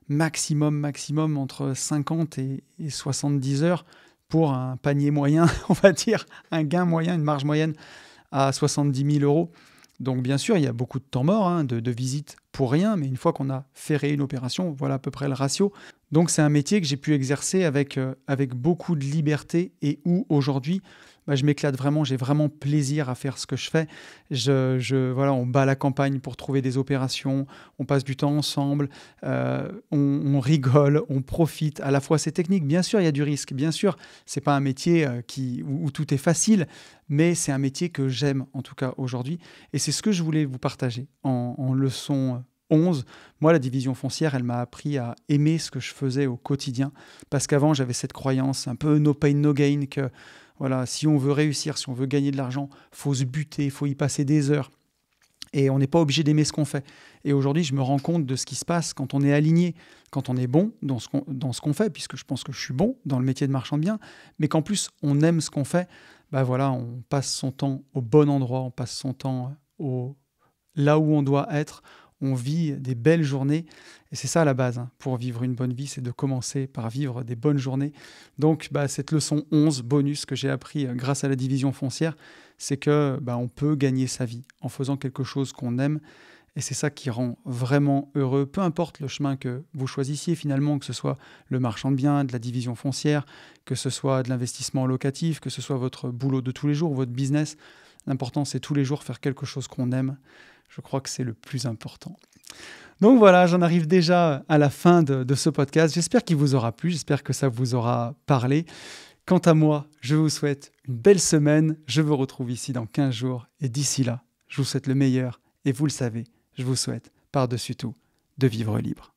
Speaker 1: maximum entre 50 et 70 heures pour un panier moyen, on va dire, un gain moyen, une marge moyenne à 70 000 €. Donc bien sûr, il y a beaucoup de temps mort, de visite pour rien, mais une fois qu'on a ferré une opération, voilà à peu près le ratio. Donc c'est un métier que j'ai pu exercer avec beaucoup de liberté et où aujourd'hui, je m'éclate vraiment, j'ai vraiment plaisir à faire ce que je fais. Voilà, on bat la campagne pour trouver des opérations, on passe du temps ensemble, on rigole, on profite. À la fois c'est technique, bien sûr il y a du risque, bien sûr c'est pas un métier où tout est facile, mais c'est un métier que j'aime en tout cas aujourd'hui. Et c'est ce que je voulais vous partager en leçon 11. Moi, la division foncière, elle m'a appris à aimer ce que je faisais au quotidien. Parce qu'avant, j'avais cette croyance un peu no pain, no gain, que voilà, si on veut réussir, si on veut gagner de l'argent, il faut se buter, il faut y passer des heures. Et on n'est pas obligé d'aimer ce qu'on fait. Et aujourd'hui, je me rends compte de ce qui se passe quand on est aligné, quand on est bon dans ce qu'on fait, puisque je pense que je suis bon dans le métier de marchand de biens, mais qu'en plus, on aime ce qu'on fait. Voilà, on passe son temps au bon endroit, on passe son temps là où on doit être, on vit des belles journées. Et c'est ça la base, hein. Pour vivre une bonne vie, c'est de commencer par vivre des bonnes journées. Donc, cette leçon 11 bonus que j'ai appris grâce à la division foncière, c'est que on peut gagner sa vie en faisant quelque chose qu'on aime. Et c'est ça qui rend vraiment heureux, peu importe le chemin que vous choisissiez finalement, que ce soit le marchand de biens, de la division foncière, que ce soit de l'investissement locatif, que ce soit votre boulot de tous les jours, votre business. L'important, c'est tous les jours faire quelque chose qu'on aime. Je crois que c'est le plus important. Donc voilà, j'en arrive déjà à la fin de ce podcast. J'espère qu'il vous aura plu, j'espère que ça vous aura parlé. Quant à moi, je vous souhaite une belle semaine. Je vous retrouve ici dans 15 jours. Et d'ici là, je vous souhaite le meilleur. Et vous le savez, je vous souhaite, par-dessus tout, de vivre libre.